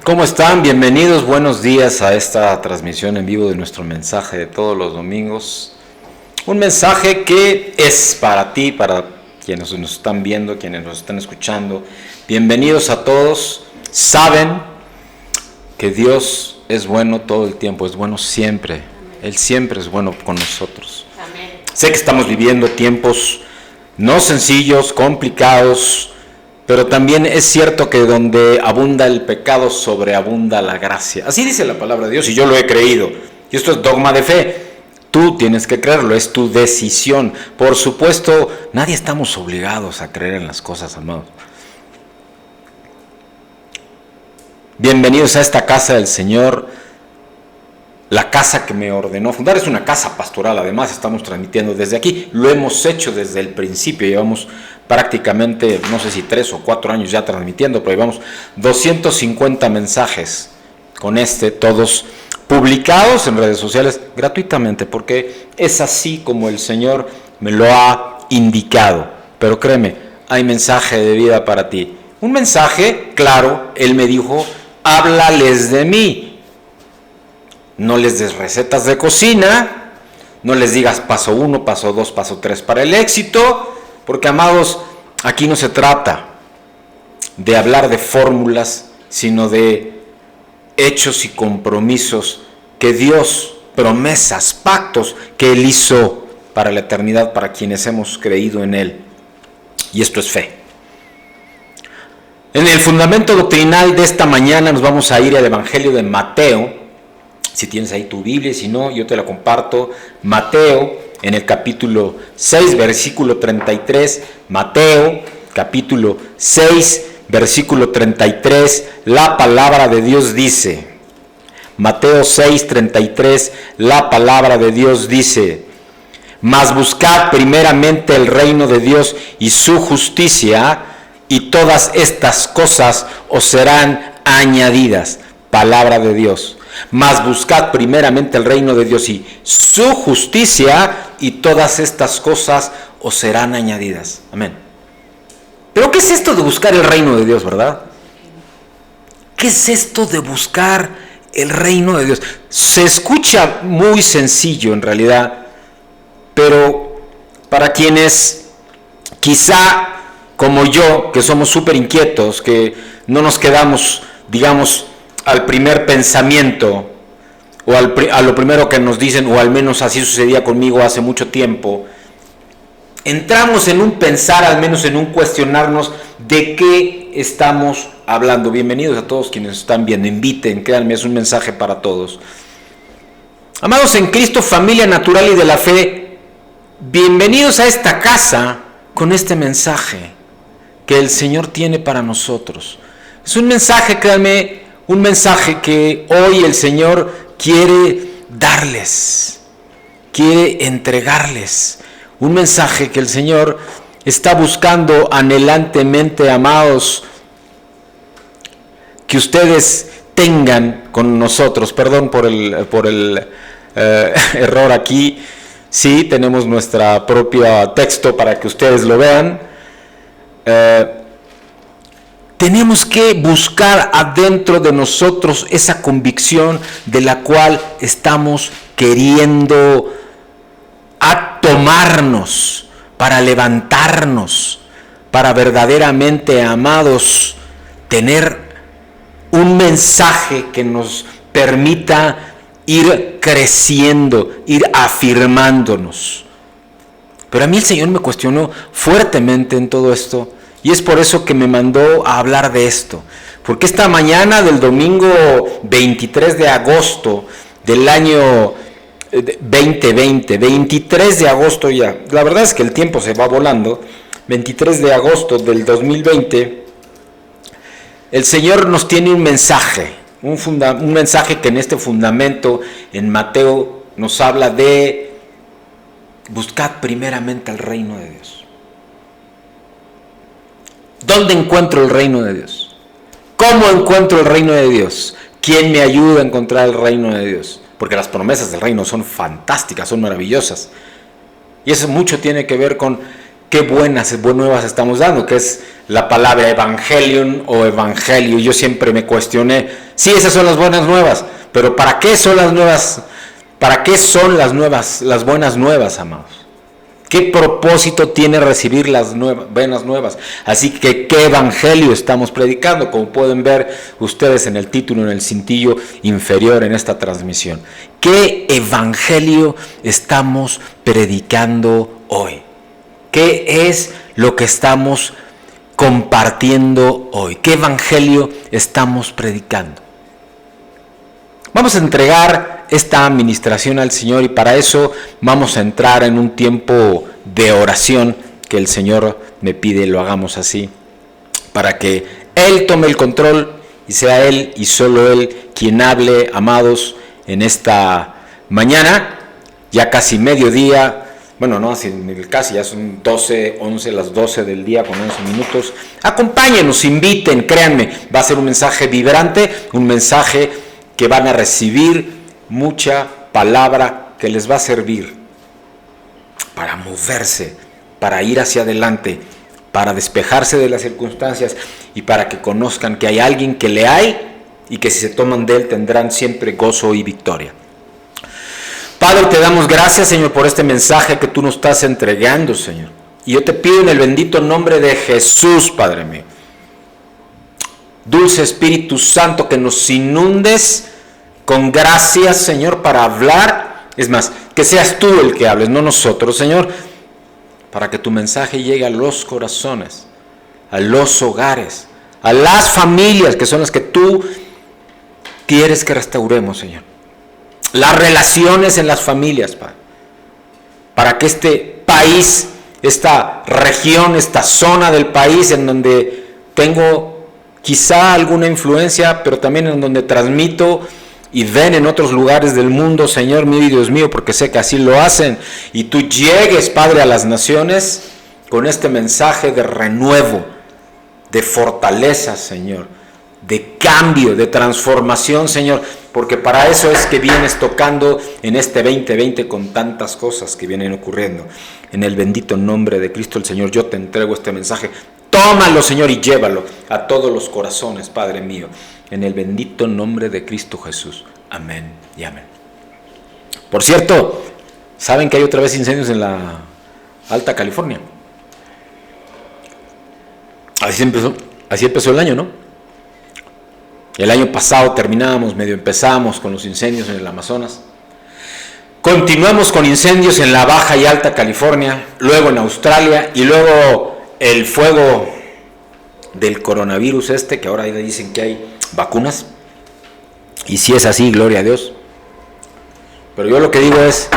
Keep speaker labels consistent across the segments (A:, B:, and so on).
A: ¿Cómo están? Bienvenidos, buenos días a esta transmisión en vivo de nuestro mensaje de todos los domingos. Un mensaje que es para ti, para quienes nos están viendo, quienes nos están escuchando. Bienvenidos a todos. Saben que Dios es bueno todo el tiempo, es bueno siempre. Él siempre es bueno con nosotros. Amén. Sé que estamos viviendo tiempos no sencillos, complicados, pero también es cierto que donde abunda el pecado, sobreabunda la gracia. Así dice la palabra de Dios y yo lo he creído. Y esto es dogma de fe. Tú tienes que creerlo, es tu decisión. Por supuesto, nadie estamos obligados a creer en las cosas, amados. Bienvenidos a esta casa del Señor, la casa que me ordenó fundar. Es una casa pastoral, además estamos transmitiendo desde aquí. Lo hemos hecho desde el principio, llevamos prácticamente, no sé si 3 o 4 años ya transmitiendo, pero llevamos 250 mensajes con todos publicados en redes sociales gratuitamente, porque es así como el Señor me lo ha indicado. Pero créeme, hay mensaje de vida para ti. Un mensaje, claro, Él me dijo, háblales de mí. No les des recetas de cocina, no les digas paso 1, paso 2, paso 3 para el éxito, porque amados, aquí no se trata de hablar de fórmulas, sino de hechos y compromisos que Dios, promesas, pactos que Él hizo para la eternidad, para quienes hemos creído en Él. Y esto es fe. En el fundamento doctrinal de esta mañana nos vamos a ir al Evangelio de Mateo. Si tienes ahí tu Biblia, si no, yo te la comparto. Mateo, en el capítulo 6, versículo 33. Mateo, capítulo 6, versículo 33. La palabra de Dios dice. Mateo 6, 33. La palabra de Dios dice. Mas buscad primeramente el reino de Dios y su justicia, y todas estas cosas os serán añadidas. Palabra de Dios. Mas buscad primeramente el reino de Dios y su justicia, y todas estas cosas os serán añadidas. Amén. Pero ¿qué es esto de buscar el reino de Dios, verdad? ¿Qué es esto de buscar el reino de Dios? Se escucha muy sencillo en realidad, pero para quienes quizá como yo, que somos súper inquietos, que no nos quedamos, digamos, al primer pensamiento o a lo primero que nos dicen, o al menos así sucedía conmigo hace mucho tiempo, entramos en un pensar, al menos en un cuestionarnos de qué estamos hablando. Bienvenidos a todos quienes están viendo, inviten, créanme, es un mensaje para todos. Amados en Cristo, familia natural y de la fe, bienvenidos a esta casa con este mensaje que el Señor tiene para nosotros. Es un mensaje, créanme, un mensaje que hoy el Señor quiere darles, quiere entregarles. Un mensaje que el Señor está buscando anhelantemente, amados, que ustedes tengan con nosotros. Perdón por el error aquí. Sí, tenemos nuestro propio texto para que ustedes lo vean. Tenemos que buscar adentro de nosotros esa convicción de la cual estamos queriendo tomarnos para levantarnos, para verdaderamente, amados, tener un mensaje que nos permita ir creciendo, ir afirmándonos. Pero a mí el Señor me cuestionó fuertemente en todo esto. Y es por eso que me mandó a hablar de esto. Porque esta mañana del domingo 23 de agosto del año 2020, 23 de agosto ya, la verdad es que el tiempo se va volando, 23 de agosto del 2020, el Señor nos tiene un mensaje, un mensaje que en este fundamento, en Mateo, nos habla de buscad primeramente el reino de Dios. ¿Dónde encuentro el reino de Dios? ¿Cómo encuentro el reino de Dios? ¿Quién me ayuda a encontrar el reino de Dios? Porque las promesas del reino son fantásticas, son maravillosas. Y eso mucho tiene que ver con qué buenas nuevas estamos dando, que es la palabra evangelion o evangelio. Yo siempre me cuestioné, sí, esas son las buenas nuevas, pero ¿para qué son las nuevas? ¿Para qué son las buenas nuevas, amados? ¿Qué propósito tiene recibir las buenas nuevas? Así que, ¿qué evangelio estamos predicando? Como pueden ver ustedes en el título, en el cintillo inferior en esta transmisión. ¿Qué evangelio estamos predicando hoy? ¿Qué es lo que estamos compartiendo hoy? ¿Qué evangelio estamos predicando? Vamos a entregar esta administración al Señor y para eso vamos a entrar en un tiempo de oración que el Señor me pide lo hagamos así, para que Él tome el control y sea Él y solo Él quien hable, amados, en esta mañana, ya casi mediodía. Bueno, no, casi ya son 11 las 12 del día con 11 minutos. Acompáñenos, inviten, créanme, va a ser un mensaje vibrante, un mensaje que van a recibir mucha palabra que les va a servir para moverse, para ir hacia adelante, para despejarse de las circunstancias y para que conozcan que hay alguien que le hay y que si se toman de Él tendrán siempre gozo y victoria. Padre, te damos gracias, Señor, por este mensaje que tú nos estás entregando, Señor. Y yo te pido en el bendito nombre de Jesús, Padre mío, dulce Espíritu Santo, que nos inundes con gracias, Señor, para hablar. Es más, que seas tú el que hables, no nosotros, Señor, para que tu mensaje llegue a los corazones, a los hogares, a las familias, que son las que tú quieres que restauremos, Señor. Las relaciones en las familias, Padre, para que este país, esta región, esta zona del país en donde tengo quizá alguna influencia, pero también en donde transmito y ven en otros lugares del mundo, Señor mío y Dios mío, porque sé que así lo hacen, y tú llegues, Padre, a las naciones con este mensaje de renuevo, de fortaleza, Señor, de cambio, de transformación, Señor, porque para eso es que vienes tocando en este 2020 con tantas cosas que vienen ocurriendo. En el bendito nombre de Cristo el Señor, yo te entrego este mensaje. Tómalo, Señor, y llévalo a todos los corazones, Padre mío, en el bendito nombre de Cristo Jesús. Amén y amén. Por cierto, ¿saben que hay otra vez incendios en la Alta California? Así empezó el año, ¿no? El año pasado empezamos con los incendios en el Amazonas. Continuamos con incendios en la Baja y Alta California, luego en Australia y luego el fuego del coronavirus que ahora dicen que hay vacunas. Y si es así, gloria a Dios. Pero yo lo que digo es,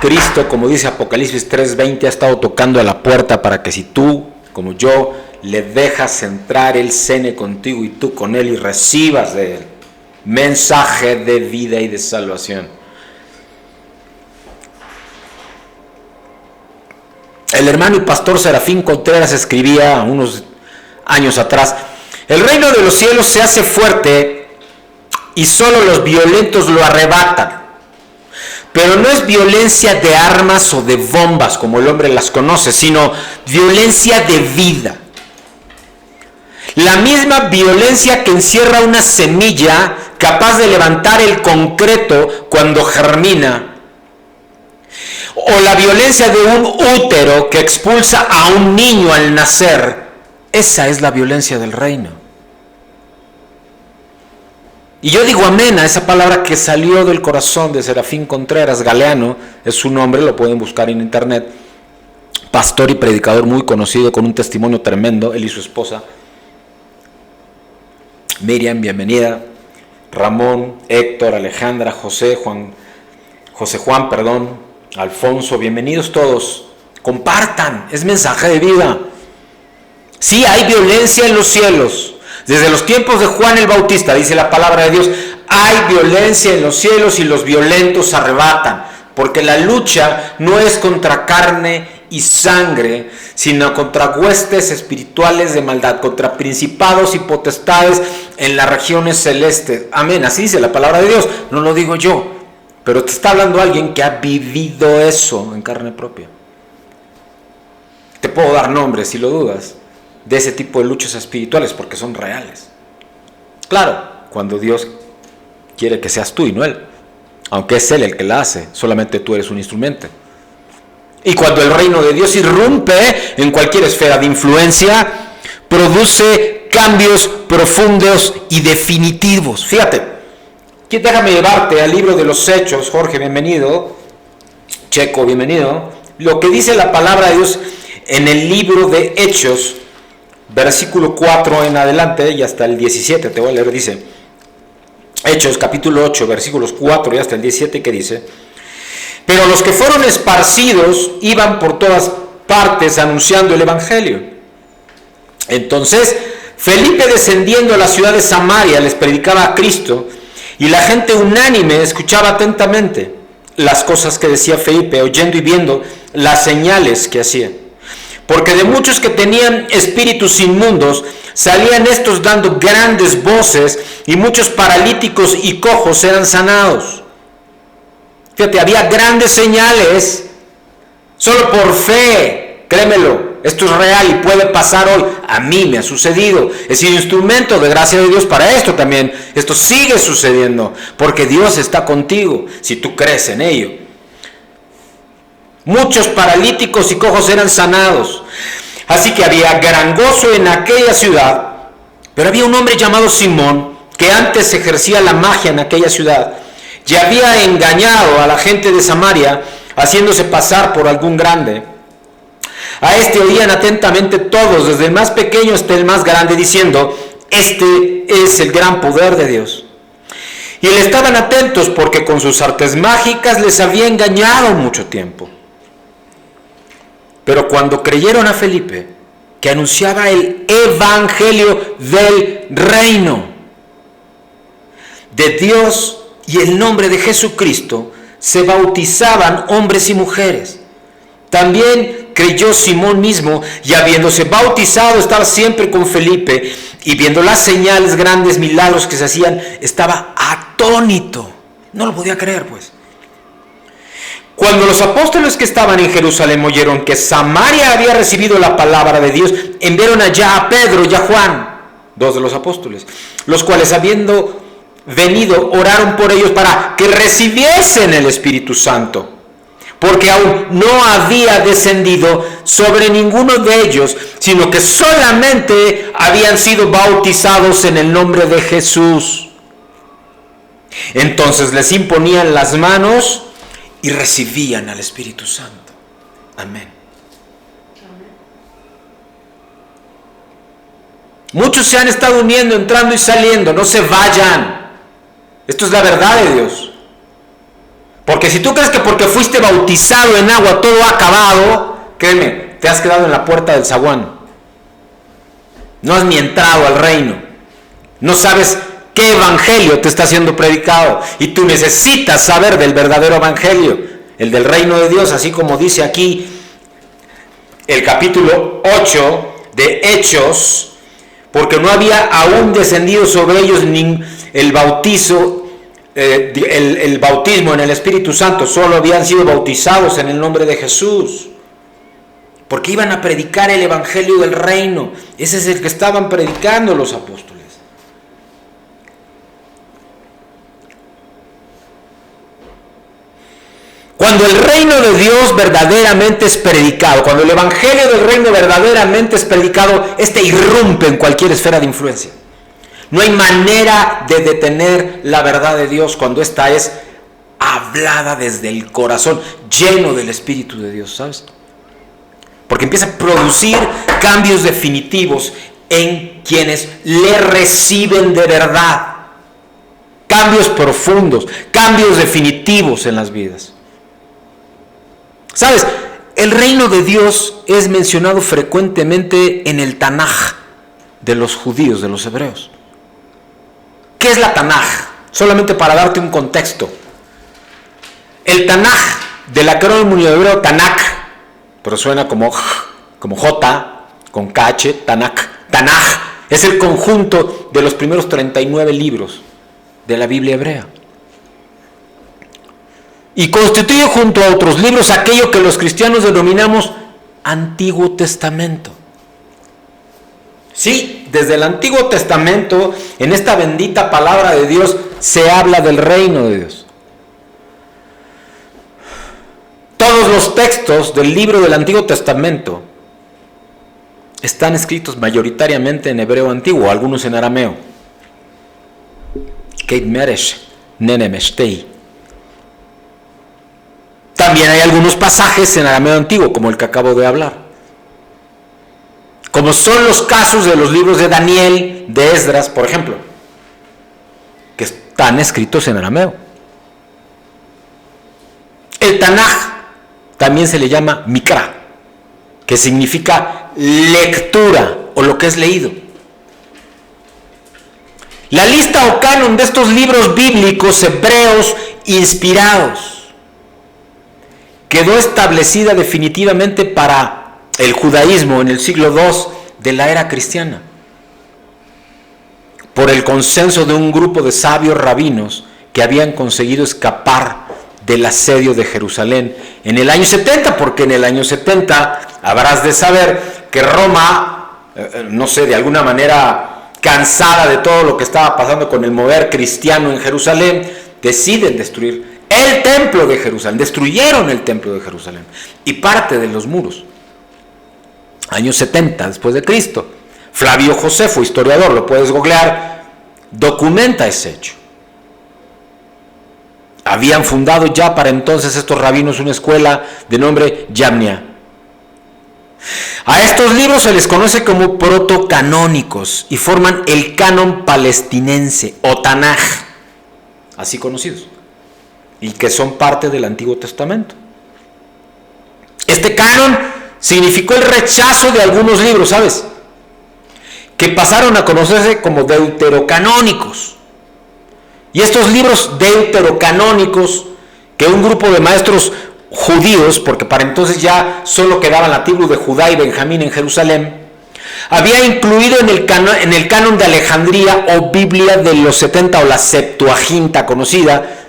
A: Cristo, como dice Apocalipsis 3:20, ha estado tocando a la puerta para que si tú, como yo, le dejas entrar, Él cene contigo y tú con Él y recibas de Él mensaje de vida y de salvación. El hermano y pastor Serafín Contreras escribía unos años atrás: el reino de los cielos se hace fuerte y solo los violentos lo arrebatan. Pero no es violencia de armas o de bombas como el hombre las conoce, sino violencia de vida. La misma violencia que encierra una semilla capaz de levantar el concreto cuando germina. O la violencia de un útero que expulsa a un niño al nacer. Esa es la violencia del reino. Y yo digo amén a esa palabra que salió del corazón de Serafín Contreras. Galeano es su nombre, lo pueden buscar en internet. Pastor y predicador muy conocido con un testimonio tremendo, él y su esposa. Miriam, bienvenida. Ramón, Héctor, Alejandra, José Juan, Alfonso, bienvenidos todos. Compartan, es mensaje de vida. Sí, hay violencia en los cielos. Desde los tiempos de Juan el Bautista, dice la palabra de Dios, hay violencia en los cielos y los violentos arrebatan. Porque la lucha no es contra carne y sangre, sino contra huestes espirituales de maldad, contra principados y potestades en las regiones celestes. Amén, así dice la palabra de Dios, no lo digo yo, pero te está hablando alguien que ha vivido eso en carne propia. Te puedo dar nombres, si lo dudas, de ese tipo de luchas espirituales, porque son reales. Claro, cuando Dios quiere que seas tú y no Él, aunque es Él el que la hace, solamente tú eres un instrumento. Y cuando el reino de Dios irrumpe en cualquier esfera de influencia, produce cambios profundos y definitivos. Fíjate, déjame llevarte al libro de los Hechos. Jorge, bienvenido. Checo, bienvenido. Lo que dice la palabra de Dios en el libro de Hechos, versículo 4 en adelante y hasta el 17, te voy a leer, dice, Hechos capítulo 8, versículos 4 y hasta el 17, que dice: pero los que fueron esparcidos iban por todas partes anunciando el evangelio. Entonces Felipe, descendiendo a la ciudad de Samaria, les predicaba a Cristo, y la gente unánime escuchaba atentamente las cosas que decía Felipe, oyendo y viendo las señales que hacía. Porque de muchos que tenían espíritus inmundos, salían estos dando grandes voces, y muchos paralíticos y cojos eran sanados. Fíjate, había grandes señales, solo por fe, créemelo, esto es real y puede pasar hoy. A mí me ha sucedido, he sido instrumento de gracia de Dios para esto también. Esto sigue sucediendo, porque Dios está contigo, si tú crees en ello. Muchos paralíticos y cojos eran sanados, así que había gran gozo en aquella ciudad. Pero había un hombre llamado Simón, que antes ejercía la magia en aquella ciudad, y había engañado a la gente de Samaria, haciéndose pasar por algún grande. A este oían atentamente todos, desde el más pequeño hasta el más grande, diciendo: este es el gran poder de Dios. Y le estaban atentos, porque con sus artes mágicas les había engañado mucho tiempo. Pero cuando creyeron a Felipe, que anunciaba el evangelio del reino de Dios y el nombre de Jesucristo, se bautizaban hombres y mujeres. También creyó Simón mismo, y habiéndose bautizado estaba siempre con Felipe, y viendo las señales, grandes milagros que se hacían, estaba atónito. No lo podía creer, pues. Cuando los apóstoles que estaban en Jerusalén oyeron que Samaria había recibido la palabra de Dios, enviaron allá a Pedro y a Juan, dos de los apóstoles, los cuales, habiendo venido, oraron por ellos para que recibiesen el Espíritu Santo, porque aún no había descendido sobre ninguno de ellos, sino que solamente habían sido bautizados en el nombre de Jesús. Entonces les imponían las manos y recibían al Espíritu Santo. Amén. Muchos se han estado uniendo, entrando y saliendo. No se vayan. Esto es la verdad de Dios. Porque si tú crees que porque fuiste bautizado en agua todo ha acabado, créeme, te has quedado en la puerta del zaguán. No has ni entrado al reino. No sabes qué evangelio te está siendo predicado. Y tú necesitas saber del verdadero evangelio, el del reino de Dios, así como dice aquí el capítulo 8 de Hechos, porque no había aún descendido sobre ellos el bautismo en el Espíritu Santo, solo habían sido bautizados en el nombre de Jesús, porque iban a predicar el evangelio del reino. Ese es el que estaban predicando los apóstoles. Cuando el reino de Dios verdaderamente es predicado, cuando el evangelio del reino verdaderamente es predicado, este irrumpe en cualquier esfera de influencia. No hay manera de detener la verdad de Dios cuando esta es hablada desde el corazón, lleno del Espíritu de Dios, ¿sabes? Porque empieza a producir cambios definitivos en quienes le reciben de verdad. Cambios profundos, cambios definitivos en las vidas. ¿Sabes? El reino de Dios es mencionado frecuentemente en el Tanaj de los judíos, de los hebreos. ¿Qué es la Tanaj? Solamente para darte un contexto. El Tanaj, del acrónimo hebreo Tanakh, pero suena como J, con KH, Tanakh. Tanaj es el conjunto de los primeros 39 libros de la Biblia hebrea. Y constituye junto a otros libros aquello que los cristianos denominamos Antiguo Testamento. Sí, desde el Antiguo Testamento, en esta bendita palabra de Dios, se habla del reino de Dios. Todos los textos del libro del Antiguo Testamento están escritos mayoritariamente en hebreo antiguo, algunos en arameo. Keit meresh, nene meshtei. También hay algunos pasajes en arameo antiguo, como el que acabo de hablar. Como son los casos de los libros de Daniel, de Esdras, por ejemplo, que están escritos en arameo. El Tanaj también se le llama Mikra, que significa lectura o lo que es leído. La lista o canon de estos libros bíblicos hebreos inspirados quedó establecida definitivamente para el judaísmo en el siglo II de la era cristiana, por el consenso de un grupo de sabios rabinos que habían conseguido escapar del asedio de Jerusalén en el año 70, porque en el año 70 habrás de saber que Roma, no sé, de alguna manera cansada de todo lo que estaba pasando con el mover cristiano en Jerusalén, deciden destruir el templo de Jerusalén, destruyeron el templo de Jerusalén y parte de los muros. Año 70 después de Cristo. Flavio Josefo, historiador, lo puedes googlear, documenta ese hecho. Habían fundado ya para entonces estos rabinos una escuela de nombre Yamnia. A estos libros se les conoce como protocanónicos y forman el canon palestinense o Tanaj, así conocidos, y que son parte del Antiguo Testamento. Este canon significó el rechazo de algunos libros, ¿sabes?, que pasaron a conocerse como deuterocanónicos. Y estos libros deuterocanónicos, que un grupo de maestros judíos, porque para entonces ya solo quedaban la tribu de Judá y Benjamín en Jerusalén, había incluido en el canon de Alejandría o Biblia de los 70 o la Septuaginta conocida,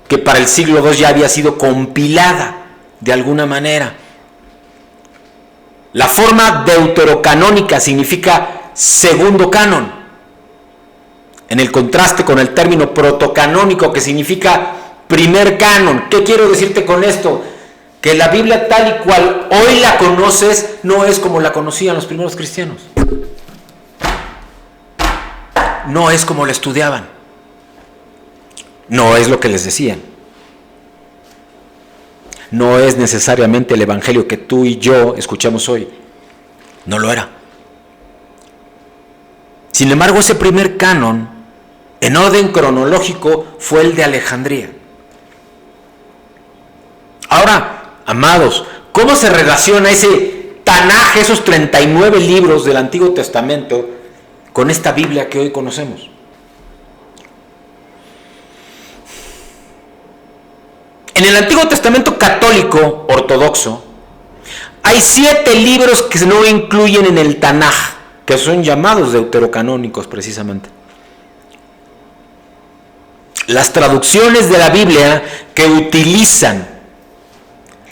A: que para el siglo II ya había sido compilada de alguna manera. La forma deuterocanónica significa segundo canon, en el contraste con el término protocanónico, que significa primer canon. ¿Qué quiero decirte con esto? Que la Biblia tal y cual hoy la conoces no es como la conocían los primeros cristianos. No es como la estudiaban. No es lo que les decían. No es necesariamente el evangelio que tú y yo escuchamos hoy. No lo era. Sin embargo, ese primer canon, en orden cronológico, fue el de Alejandría. Ahora, amados, ¿cómo se relaciona ese Tanaj, esos 39 libros del Antiguo Testamento, con esta Biblia que hoy conocemos? En el Antiguo Testamento católico ortodoxo hay 7 libros que no incluyen en el Tanaj, que son llamados deuterocanónicos precisamente. Las traducciones de la Biblia que utilizan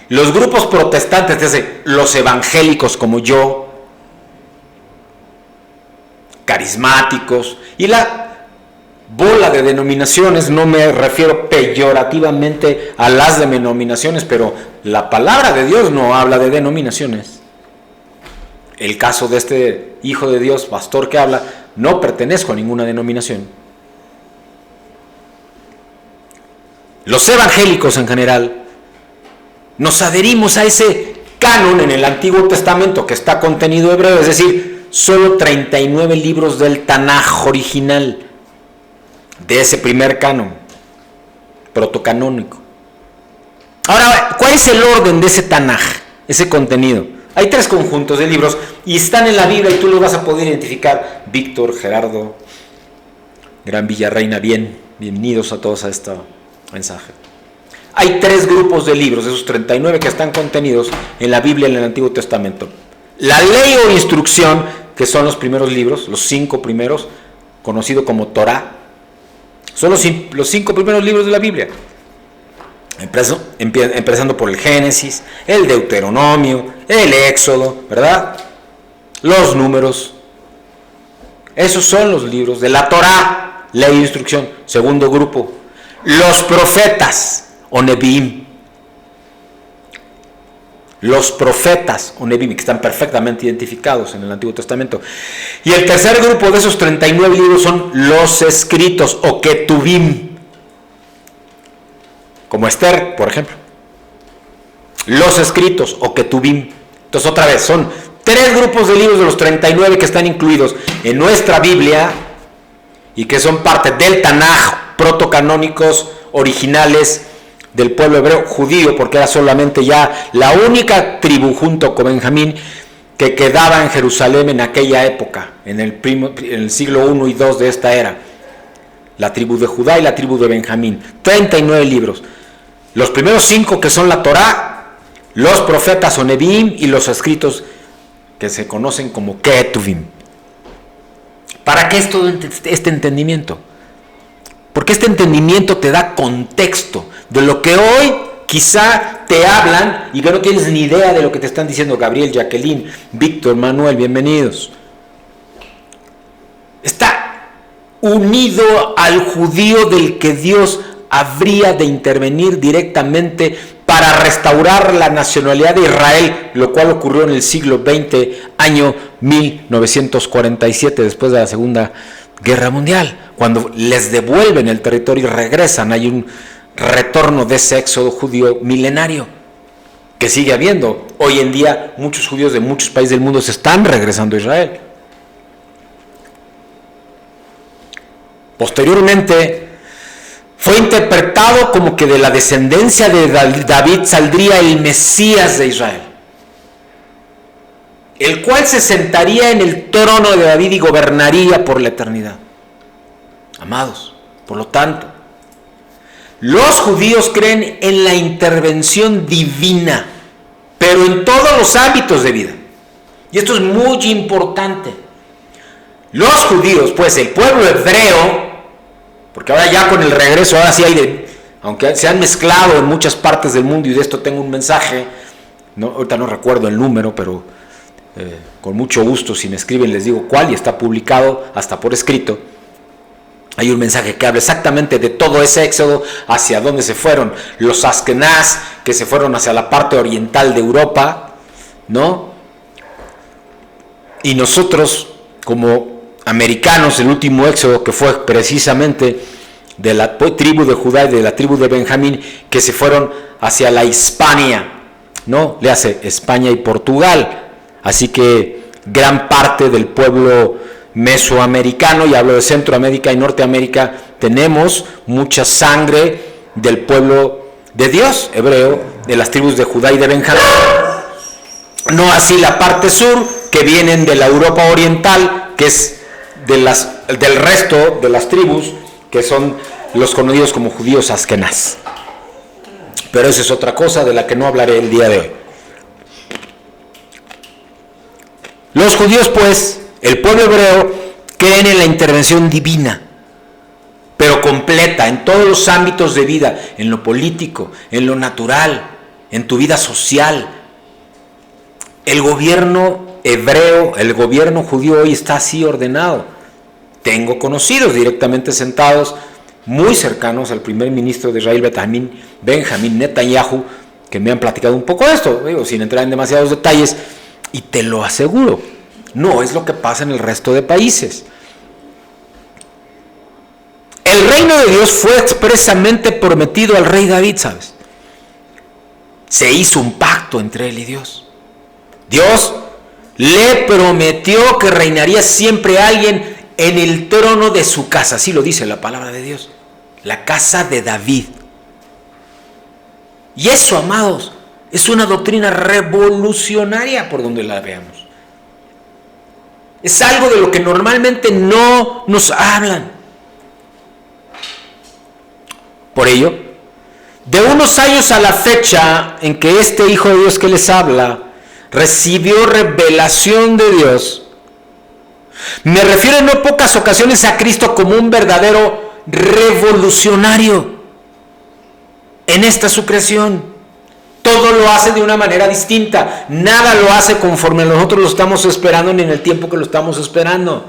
A: los grupos protestantes, es decir, los evangélicos como yo, carismáticos, y la bola de denominaciones, no me refiero peyorativamente a las denominaciones, pero la palabra de Dios no habla de denominaciones. El caso de este hijo de Dios, pastor que habla, no pertenezco a ninguna denominación. Los evangélicos en general nos adherimos a ese canon en el Antiguo Testamento que está contenido hebreo, es decir, solo 39 libros del Tanaj original, de ese primer canon protocanónico. Ahora, ¿cuál es el orden de ese Tanaj, ese contenido? Hay 3 conjuntos de libros y están en la Biblia y tú los vas a poder identificar. Víctor, Gerardo, Gran Villarreina, bienvenidos a todos a este mensaje. Hay 3 grupos de libros, esos 39 que están contenidos en la Biblia en el Antiguo Testamento. La ley o instrucción, que son los primeros libros, los 5 primeros, conocido como Torá, son los 5 primeros libros de la Biblia. empezando por el Génesis, el Deuteronomio, el Éxodo, ¿verdad? Los Números. Esos son los libros de la Torá, ley e instrucción. Segundo grupo, los profetas o Neviim. Los profetas o Neviim, que están perfectamente identificados en el Antiguo Testamento. Y el tercer grupo de esos 39 libros son los escritos o Ketuvim, como Esther, por ejemplo. Los escritos o Ketuvim. Entonces, otra vez, son 3 grupos de libros de los 39 que están incluidos en nuestra Biblia y que son parte del Tanaj, protocanónicos originales del pueblo hebreo judío, porque era solamente ya la única tribu junto con Benjamín que quedaba en Jerusalén en aquella época, en el siglo I y II de esta era. La tribu de Judá y la tribu de Benjamín. 39 libros. Los primeros 5 que son la Torá, los profetas o Neviim y los escritos que se conocen como Ketuvim. ¿Para qué es todo este entendimiento? Porque este entendimiento te da contexto de lo que hoy quizá te hablan y que no tienes ni idea de lo que te están diciendo. Gabriel, Jacqueline, Víctor, Manuel, bienvenidos. Está unido al judío del que Dios habría de intervenir directamente para restaurar la nacionalidad de Israel, lo cual ocurrió en el siglo XX, año 1947, después de la Segunda Guerra Mundial. Cuando les devuelven el territorio y regresan, hay un retorno de ese éxodo judío milenario que sigue habiendo. Hoy en día muchos judíos de muchos países del mundo se están regresando a Israel. Posteriormente fue interpretado como que de la descendencia de David saldría el Mesías de Israel, el cual se sentaría en el trono de David y gobernaría por la eternidad. Amados, por lo tanto, los judíos creen en la intervención divina, pero en todos los ámbitos de vida. Y esto es muy importante. Los judíos, pues el pueblo hebreo, porque ahora ya con el regreso, ahora sí hay aunque se han mezclado en muchas partes del mundo, y de esto tengo un mensaje, ahorita no recuerdo el número, pero con mucho gusto, si me escriben les digo cuál, y está publicado hasta por escrito. Hay un mensaje que habla exactamente de todo ese éxodo, hacia dónde se fueron los Askenaz, que se fueron hacia la parte oriental de Europa, ¿no? Y nosotros, como americanos, el último éxodo que fue precisamente de la tribu de Judá y de la tribu de Benjamín, que se fueron hacia la Hispania, ¿no? Le hace España y Portugal. Así que gran parte del pueblo mesoamericano, y hablo de Centroamérica y Norteamérica, tenemos mucha sangre del pueblo de Dios hebreo, de las tribus de Judá y de Benjamín. No así la parte sur, que vienen de la Europa oriental, que es del resto de las tribus, que son los conocidos como judíos askenaz. Pero esa es otra cosa de la que no hablaré el día de hoy. Los judíos, pues, el pueblo hebreo, creen en la intervención divina, pero completa, en todos los ámbitos de vida, en lo político, en lo natural, en tu vida social. El gobierno hebreo, el gobierno judío hoy está así ordenado. Tengo conocidos directamente sentados, muy cercanos al primer ministro de Israel, Benjamín Netanyahu, que me han platicado un poco de esto, sin entrar en demasiados detalles, y te lo aseguro, no es lo que pasa en el resto de países. El reino de Dios fue expresamente prometido al rey David, ¿sabes? Se hizo un pacto entre él y Dios. Dios le prometió que reinaría siempre alguien en el trono de su casa, así lo dice la palabra de Dios, la casa de David. Y eso, amados, es una doctrina revolucionaria por donde la veamos. Es algo de lo que normalmente no nos hablan. Por ello, de unos años a la fecha en que este Hijo de Dios que les habla recibió revelación de Dios, me refiero en no pocas ocasiones a Cristo como un verdadero revolucionario. en esta su creación. Todo lo hace de una manera distinta. Nada lo hace conforme nosotros lo estamos esperando ni en el tiempo que lo estamos esperando.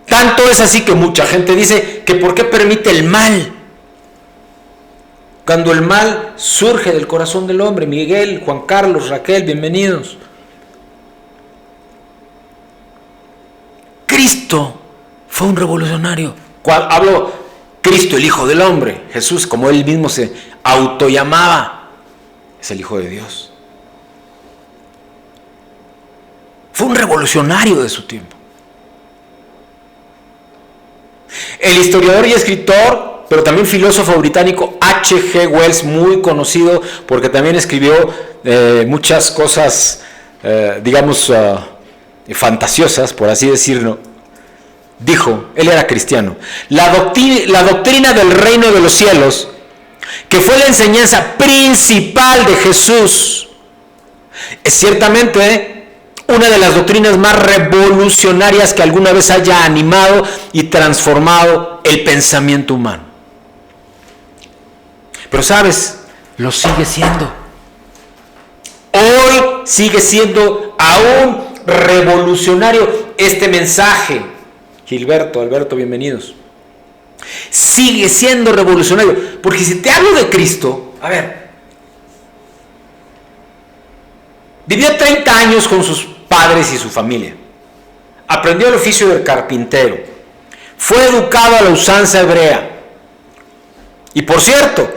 A: Tanto es así que mucha gente dice que ¿por qué permite el mal? Cuando el mal surge del corazón del hombre. Miguel, Juan Carlos, Raquel, bienvenidos. Cristo fue un revolucionario. Hablo Cristo, el Hijo del Hombre. Jesús, como él mismo se autollamaba, es el Hijo de Dios. Fue un revolucionario de su tiempo. El historiador y escritor, pero también filósofo británico H.G. Wells, muy conocido porque también escribió muchas cosas, fantasiosas, por así decirlo, dijo, él era cristiano, la doctrina del reino de los cielos, que fue la enseñanza principal de Jesús, es ciertamente una de las doctrinas más revolucionarias que alguna vez haya animado y transformado el pensamiento humano. Pero sabes, lo sigue siendo. Hoy sigue siendo aún revolucionario este mensaje. Gilberto, Alberto, bienvenidos. Sigue siendo revolucionario, porque si te hablo de Cristo, a ver, vivió 30 años con sus padres y su familia, aprendió el oficio del carpintero, fue educado a la usanza hebrea, y por cierto,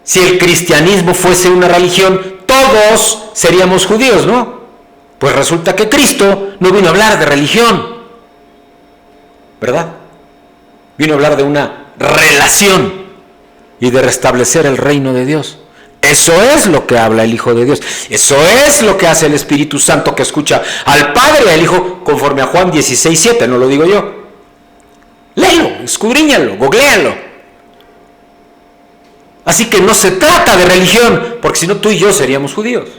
A: si el cristianismo fuese una religión, todos seríamos judíos, ¿no? Pues resulta que Cristo no vino a hablar de religión, ¿verdad? Vino a hablar de una relación y de restablecer el reino de Dios. Eso es lo que habla el Hijo de Dios. Eso es lo que hace el Espíritu Santo, que escucha al Padre y al Hijo conforme a Juan 16:7, no lo digo yo. Léelo, escudriñalo, googléalo. Así que no se trata de religión, porque si no tú y yo seríamos judíos.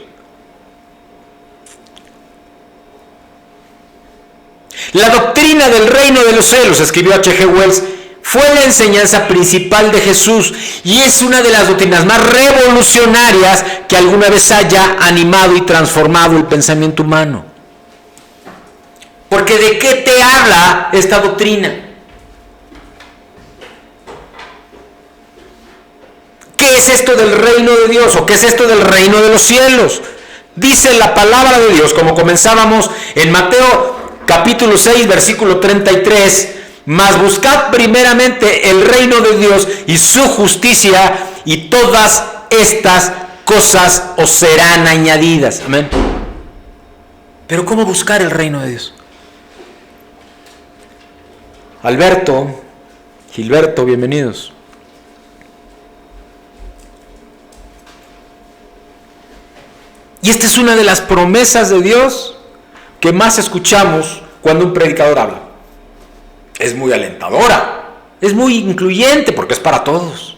A: La doctrina del reino de los cielos, escribió H.G. Wells, fue la enseñanza principal de Jesús y es una de las doctrinas más revolucionarias que alguna vez haya animado y transformado el pensamiento humano. Porque ¿de qué te habla esta doctrina? ¿Qué es esto del reino de Dios o qué es esto del reino de los cielos? Dice la palabra de Dios, como comenzábamos en Mateo capítulo 6, versículo 33, mas buscad primeramente el reino de Dios y su justicia, y todas estas cosas os serán añadidas. Amén. Pero ¿cómo buscar el reino de Dios? Alberto, Gilberto, bienvenidos. Y esta es una de las promesas de Dios que más escuchamos cuando un predicador habla. Es muy alentadora, es muy incluyente porque es para todos.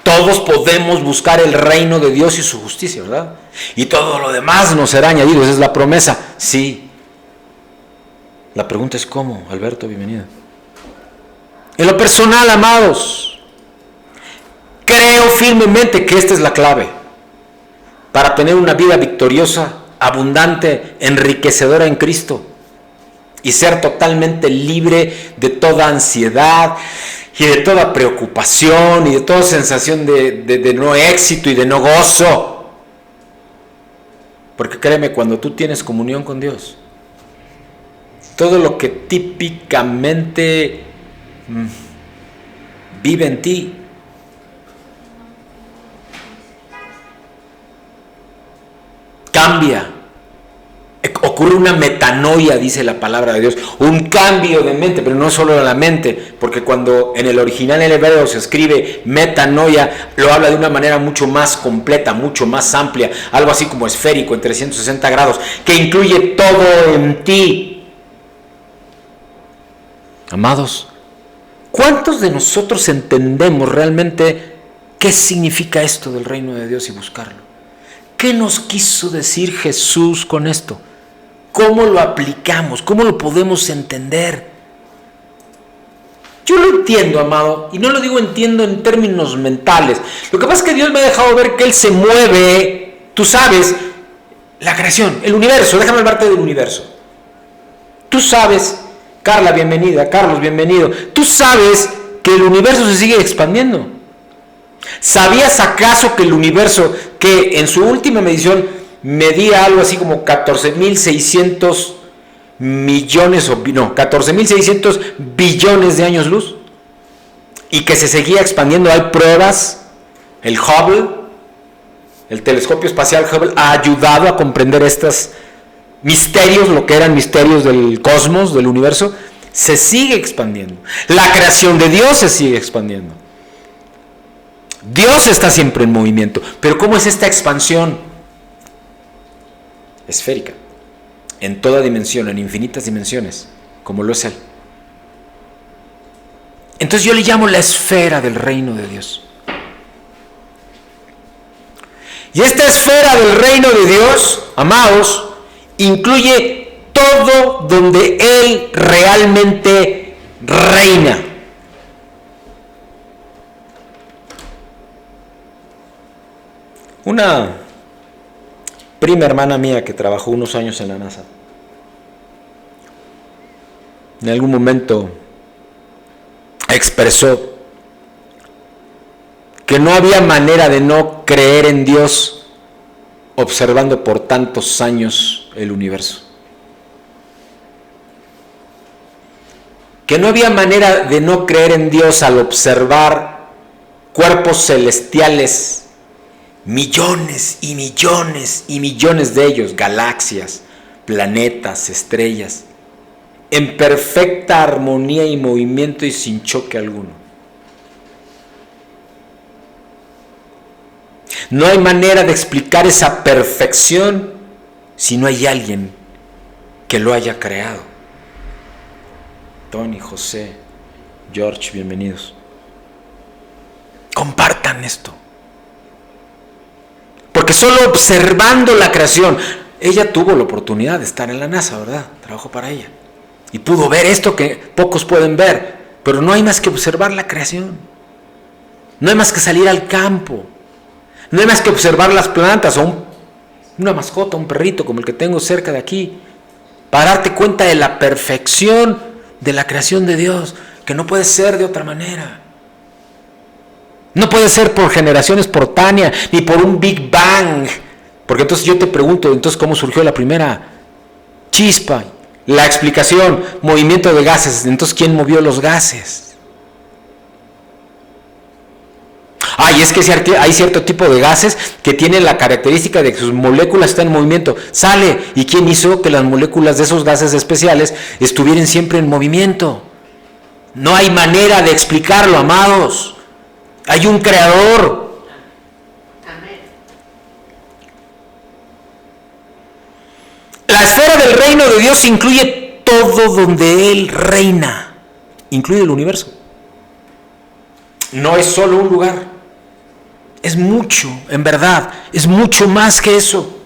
A: Todos podemos buscar el reino de Dios y su justicia, ¿verdad? Y todo lo demás nos será añadido, esa es la promesa. Sí. La pregunta es ¿cómo? Alberto, bienvenido. En lo personal, amados, creo firmemente que esta es la clave para tener una vida victoriosa, abundante, enriquecedora en Cristo. Y ser totalmente libre de toda ansiedad y de toda preocupación y de toda sensación de no éxito y de no gozo. Porque créeme, cuando tú tienes comunión con Dios, todo lo que típicamente vive en ti cambia. Ocurre una metanoia, dice la palabra de Dios, un cambio de mente, pero no solo de la mente, porque cuando en el original en hebreo se escribe metanoia, lo habla de una manera mucho más completa, mucho más amplia, algo así como esférico, en 360 grados, que incluye todo en ti. Amados, ¿cuántos de nosotros entendemos realmente qué significa esto del reino de Dios y buscarlo? ¿Qué nos quiso decir Jesús con esto? ¿Cómo lo aplicamos? ¿Cómo lo podemos entender? Yo lo entiendo, amado, y no lo digo entiendo en términos mentales. Lo que pasa es que Dios me ha dejado ver que Él se mueve, tú sabes, la creación, el universo, déjame hablarte del universo. Tú sabes, Carla, bienvenida, Carlos, bienvenido. Tú sabes que el universo se sigue expandiendo. ¿Sabías acaso que el universo, que en su última medición medía algo así como 14.600 millones, 14.600 billones de años luz, y que se seguía expandiendo? Hay pruebas. El Hubble, el telescopio espacial Hubble, ha ayudado a comprender estos misterios, lo que eran misterios del cosmos, del universo. Se sigue expandiendo. La creación de Dios se sigue expandiendo. Dios está siempre en movimiento. Pero ¿cómo es esta expansión? Esférica, en toda dimensión, en infinitas dimensiones, como lo es Él. Entonces yo le llamo la esfera del reino de Dios. Y esta esfera del reino de Dios, amados, incluye todo donde Él realmente reina. Una prima hermana mía que trabajó unos años en la NASA, en algún momento expresó que no había manera de no creer en Dios observando por tantos años el universo. Que no había manera de no creer en Dios al observar cuerpos celestiales, millones y millones y millones de ellos, galaxias, planetas, estrellas, en perfecta armonía y movimiento y sin choque alguno. No hay manera de explicar esa perfección si no hay alguien que lo haya creado. Tony, José, George, bienvenidos. Compartan esto. Porque solo observando la creación, ella tuvo la oportunidad de estar en la NASA, ¿verdad? Trabajó para ella. Y pudo ver esto que pocos pueden ver. Pero no hay más que observar la creación. No hay más que salir al campo. No hay más que observar las plantas o una mascota, un perrito como el que tengo cerca de aquí, para darte cuenta de la perfección de la creación de Dios, que no puede ser de otra manera. No puede ser por generación espontánea, ni por un Big Bang. Porque entonces yo te pregunto, entonces ¿cómo surgió la primera chispa? La explicación, movimiento de gases. Entonces ¿quién movió los gases? Y es que hay cierto tipo de gases que tienen la característica de que sus moléculas están en movimiento. Sale. ¿Y quién hizo que las moléculas de esos gases especiales estuvieran siempre en movimiento? No hay manera de explicarlo, amados. Hay un creador. Amén. La esfera del reino de Dios incluye todo donde Él reina. Incluye el universo. No es solo un lugar. Es mucho, en verdad, es mucho más que eso.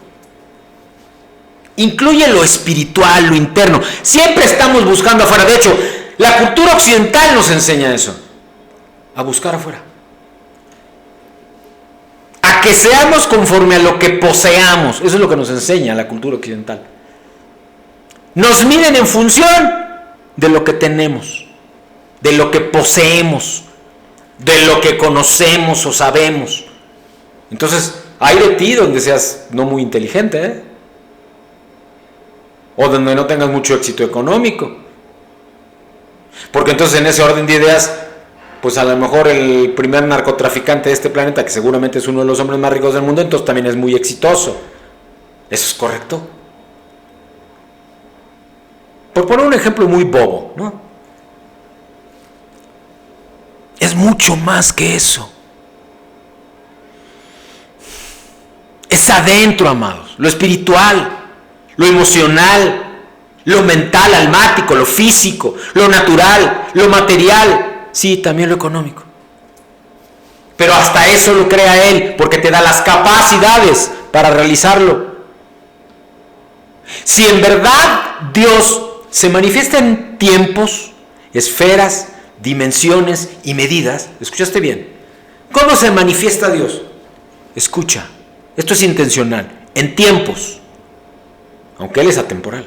A: Incluye lo espiritual, lo interno. Siempre estamos buscando afuera. De hecho, la cultura occidental nos enseña eso. A buscar afuera. A que seamos conforme a lo que poseamos. Eso es lo que nos enseña la cultura occidental. Nos miden en función de lo que tenemos, de lo que poseemos, de lo que conocemos o sabemos. Entonces, hay de ti donde seas no muy inteligente, o donde no tengas mucho éxito económico. Porque entonces en ese orden de ideas, pues a lo mejor el primer narcotraficante de este planeta, que seguramente es uno de los hombres más ricos del mundo, entonces también es muy exitoso. ¿Eso es correcto? Por poner un ejemplo muy bobo, ¿no? Es mucho más que eso. Es adentro, amados. Lo espiritual, lo emocional, lo mental, almático, lo físico, lo natural, lo material. Sí, también lo económico. Pero hasta eso lo crea Él, porque te da las capacidades para realizarlo. Si en verdad Dios se manifiesta en tiempos, esferas, dimensiones y medidas. ¿Escuchaste bien? ¿Cómo se manifiesta Dios? Escucha, esto es intencional, en tiempos, aunque Él es atemporal,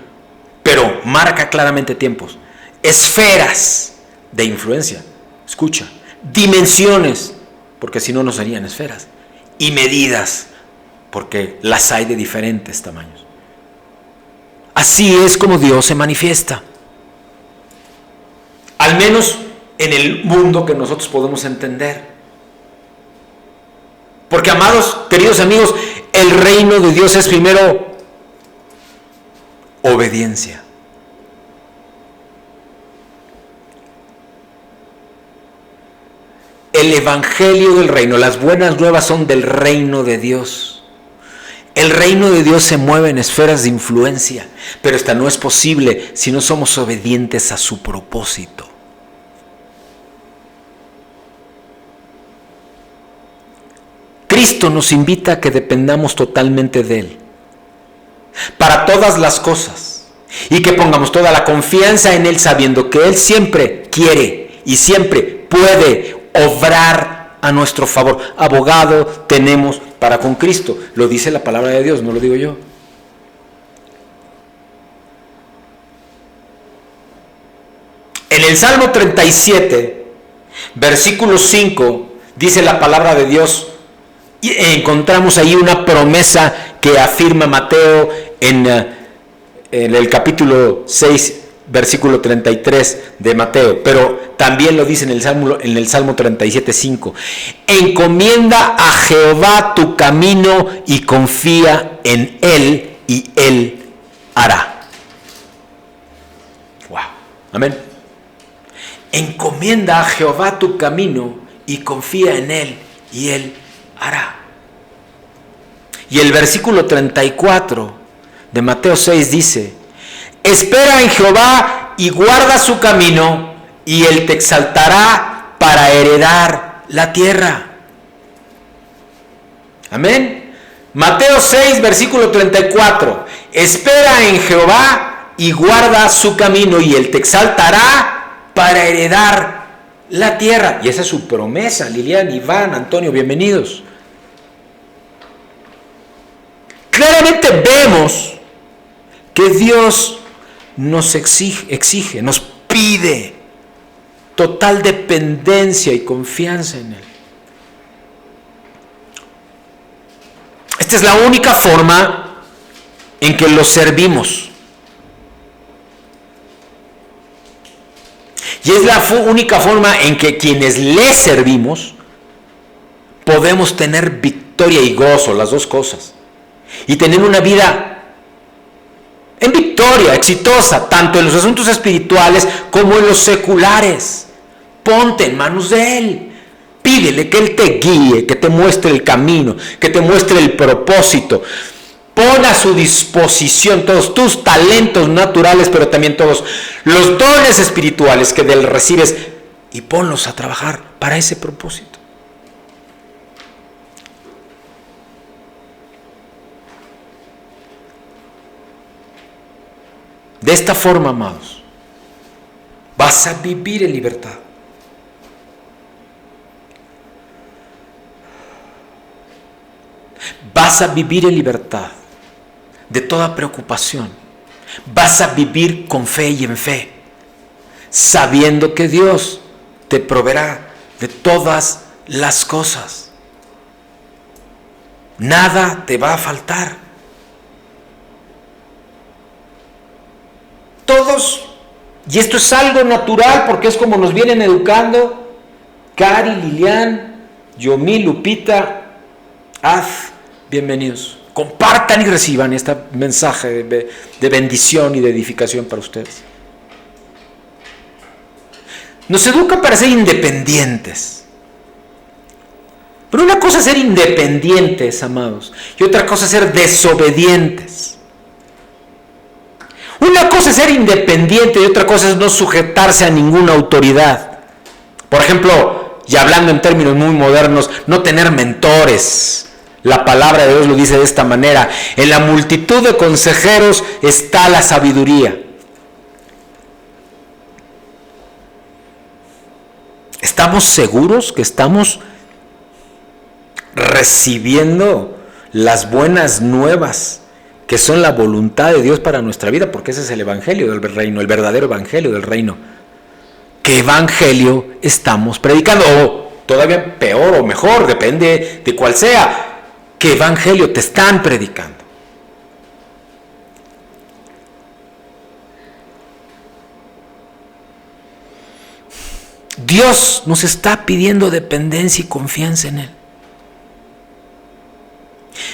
A: pero marca claramente tiempos, esferas de influencia, escucha, dimensiones, porque si no, no serían esferas, y medidas, porque las hay de diferentes tamaños. Así es como Dios se manifiesta, al menos en el mundo que nosotros podemos entender. Porque, amados, queridos amigos, el reino de Dios es primero obediencia. El evangelio del reino, las buenas nuevas son del reino de Dios. El reino de Dios se mueve en esferas de influencia, pero esta no es posible si no somos obedientes a su propósito. Cristo nos invita a que dependamos totalmente de Él para todas las cosas y que pongamos toda la confianza en Él, sabiendo que Él siempre quiere y siempre puede obrar a nuestro favor. Abogado tenemos para con Cristo, lo dice la palabra de Dios, no lo digo yo. En el Salmo 37, versículo 5, dice la palabra de Dios. Y encontramos ahí una promesa que afirma Mateo en el capítulo 6, versículo 33 de Mateo, pero también lo dice en el Salmo 37, 5. Encomienda a Jehová tu camino y confía en Él y Él hará. Wow, amén. Encomienda a Jehová tu camino y confía en Él y Él hará. Y el versículo 34 de Mateo 6 dice: espera en Jehová y guarda su camino, y Él te exaltará para heredar la tierra. Amén. Mateo 6, versículo 34. Espera en Jehová y guarda su camino, y Él te exaltará para heredar la tierra. Y esa es su promesa. Lilian, Iván, Antonio, bienvenidos. Claramente vemos que Dios nos exige, nos pide total dependencia y confianza en Él. Esta es la única forma en que lo servimos. Y es la única forma en que quienes le servimos podemos tener victoria y gozo, las dos cosas. Y tener una vida en victoria, exitosa, tanto en los asuntos espirituales como en los seculares. Ponte en manos de Él. Pídele que Él te guíe, que te muestre el camino, que te muestre el propósito. Pon a su disposición todos tus talentos naturales, pero también todos los dones espirituales que de Él recibes, y ponlos a trabajar para ese propósito. De esta forma, amados, vas a vivir en libertad. Vas a vivir en libertad de toda preocupación. Vas a vivir con fe y en fe, sabiendo que Dios te proveerá de todas las cosas. Nada te va a faltar. Todos, y esto es algo natural porque es como nos vienen educando Cari, Lilian, Yomi, Lupita, Az, bienvenidos. Compartan y reciban este mensaje de bendición y de edificación para ustedes. Nos educa para ser independientes. Pero una cosa es ser independientes, amados, y otra cosa es ser desobedientes. Una cosa es ser independiente y otra cosa es no sujetarse a ninguna autoridad. Por ejemplo, y hablando en términos muy modernos, no tener mentores. La palabra de Dios lo dice de esta manera: en la multitud de consejeros está la sabiduría. ¿Estamos seguros que estamos recibiendo las buenas nuevas que son la voluntad de Dios para nuestra vida? Porque ese es el evangelio del reino, el verdadero evangelio del reino. ¿Qué evangelio estamos predicando? O todavía peor o mejor, depende de cuál sea. ¿Qué evangelio te están predicando? Dios nos está pidiendo dependencia y confianza en Él.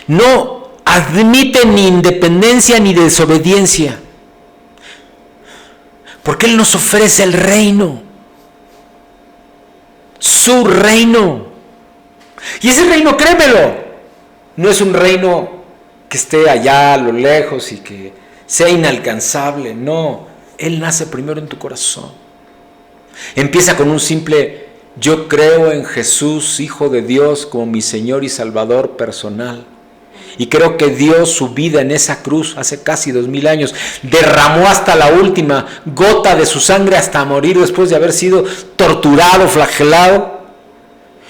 A: No admite ni independencia ni desobediencia, porque Él nos ofrece el reino, su reino. Y ese reino, créemelo, no es un reino que esté allá a lo lejos y que sea inalcanzable. No, Él nace primero en tu corazón. Empieza con un simple: yo creo en Jesús, Hijo de Dios, como mi Señor y Salvador personal. Y creo que dio su vida en esa cruz hace casi 2000 años. Derramó hasta la última gota de su sangre hasta morir después de haber sido torturado, flagelado.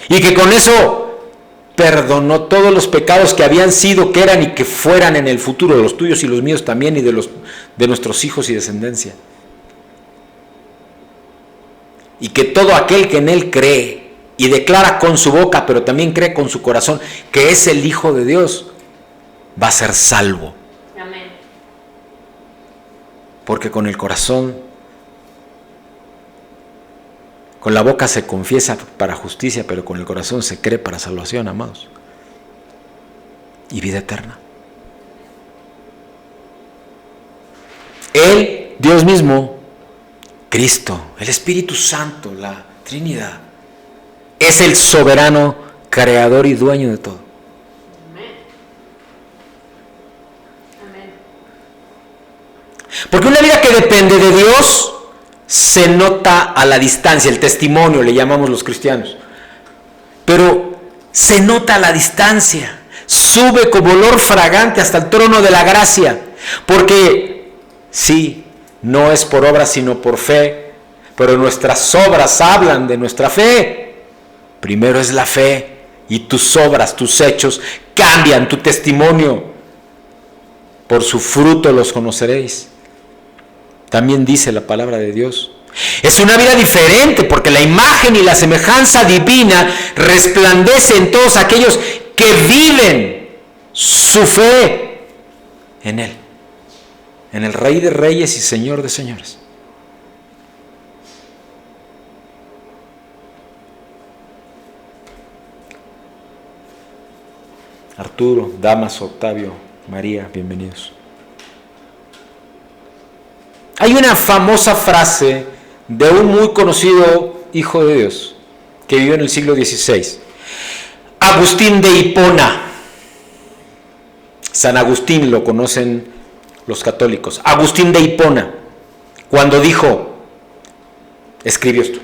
A: Y que con eso perdonó todos los pecados que habían sido, que eran y que fueran en el futuro, los tuyos y los míos también, y de nuestros hijos y descendencia. Y que todo aquel que en Él cree y declara con su boca, pero también cree con su corazón que es el Hijo de Dios, va a ser salvo.
B: Amén.
A: Porque con el corazón, con la boca se confiesa para justicia, pero con el corazón se cree para salvación, amados. Y vida eterna. Él, Dios mismo, Cristo, el Espíritu Santo, la Trinidad, es el soberano, creador y dueño de todo.
B: Amén. Amén.
A: Porque una vida que depende de Dios se nota a la distancia, el testimonio le llamamos los cristianos, pero se nota a la distancia, sube como olor fragante hasta el trono de la gracia, porque sí, no es por obras sino por fe, pero nuestras obras hablan de nuestra fe. Primero es la fe, y tus obras, tus hechos cambian tu testimonio. Por su fruto los conoceréis. También dice la palabra de Dios. Es una vida diferente porque la imagen y la semejanza divina resplandece en todos aquellos que viven su fe en Él, en el Rey de Reyes y Señor de Señores. Arturo, Damaso, Octavio, María, bienvenidos. Hay una famosa frase de un muy conocido hijo de Dios que vivió en el siglo XVI, Agustín de Hipona. San Agustín lo conocen los católicos. Agustín de Hipona, cuando escribió esto: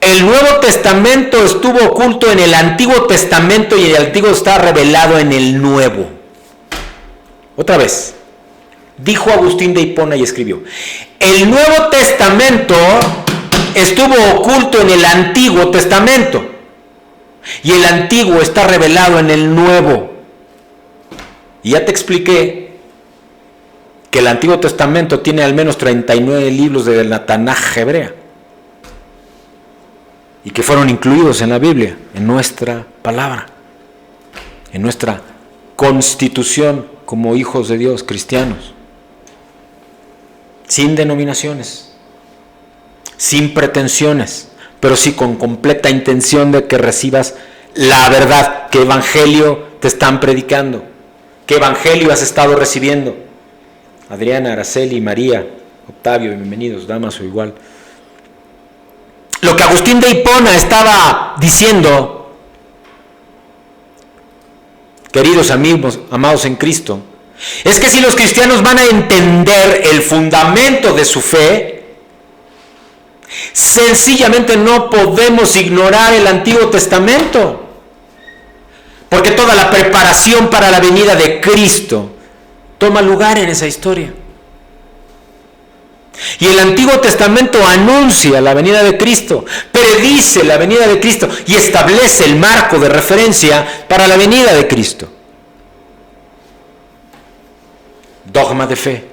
A: el Nuevo Testamento estuvo oculto en el Antiguo Testamento y el Antiguo está revelado en el Nuevo. Otra vez, dijo Agustín de Hipona y escribió: el Nuevo Testamento estuvo oculto en el Antiguo Testamento y el Antiguo está revelado en el Nuevo. Y ya te expliqué que el Antiguo Testamento tiene al menos 39 libros de la Tanaj hebrea y que fueron incluidos en la Biblia, en nuestra palabra, en nuestra constitución como hijos de Dios, cristianos, sin denominaciones, sin pretensiones, pero sí con completa intención de que recibas la verdad. ¿Qué evangelio te están predicando? ¿Qué evangelio has estado recibiendo? Adriana, Araceli, María, Octavio, bienvenidos, Damaso igual. Lo que Agustín de Hipona estaba diciendo, queridos amigos, amados en Cristo, es que si los cristianos van a entender el fundamento de su fe, sencillamente no podemos ignorar el Antiguo Testamento, porque toda la preparación para la venida de Cristo toma lugar en esa historia. Y el Antiguo Testamento anuncia la venida de Cristo, predice la venida de Cristo y establece el marco de referencia para la venida de Cristo. Dogma de fe.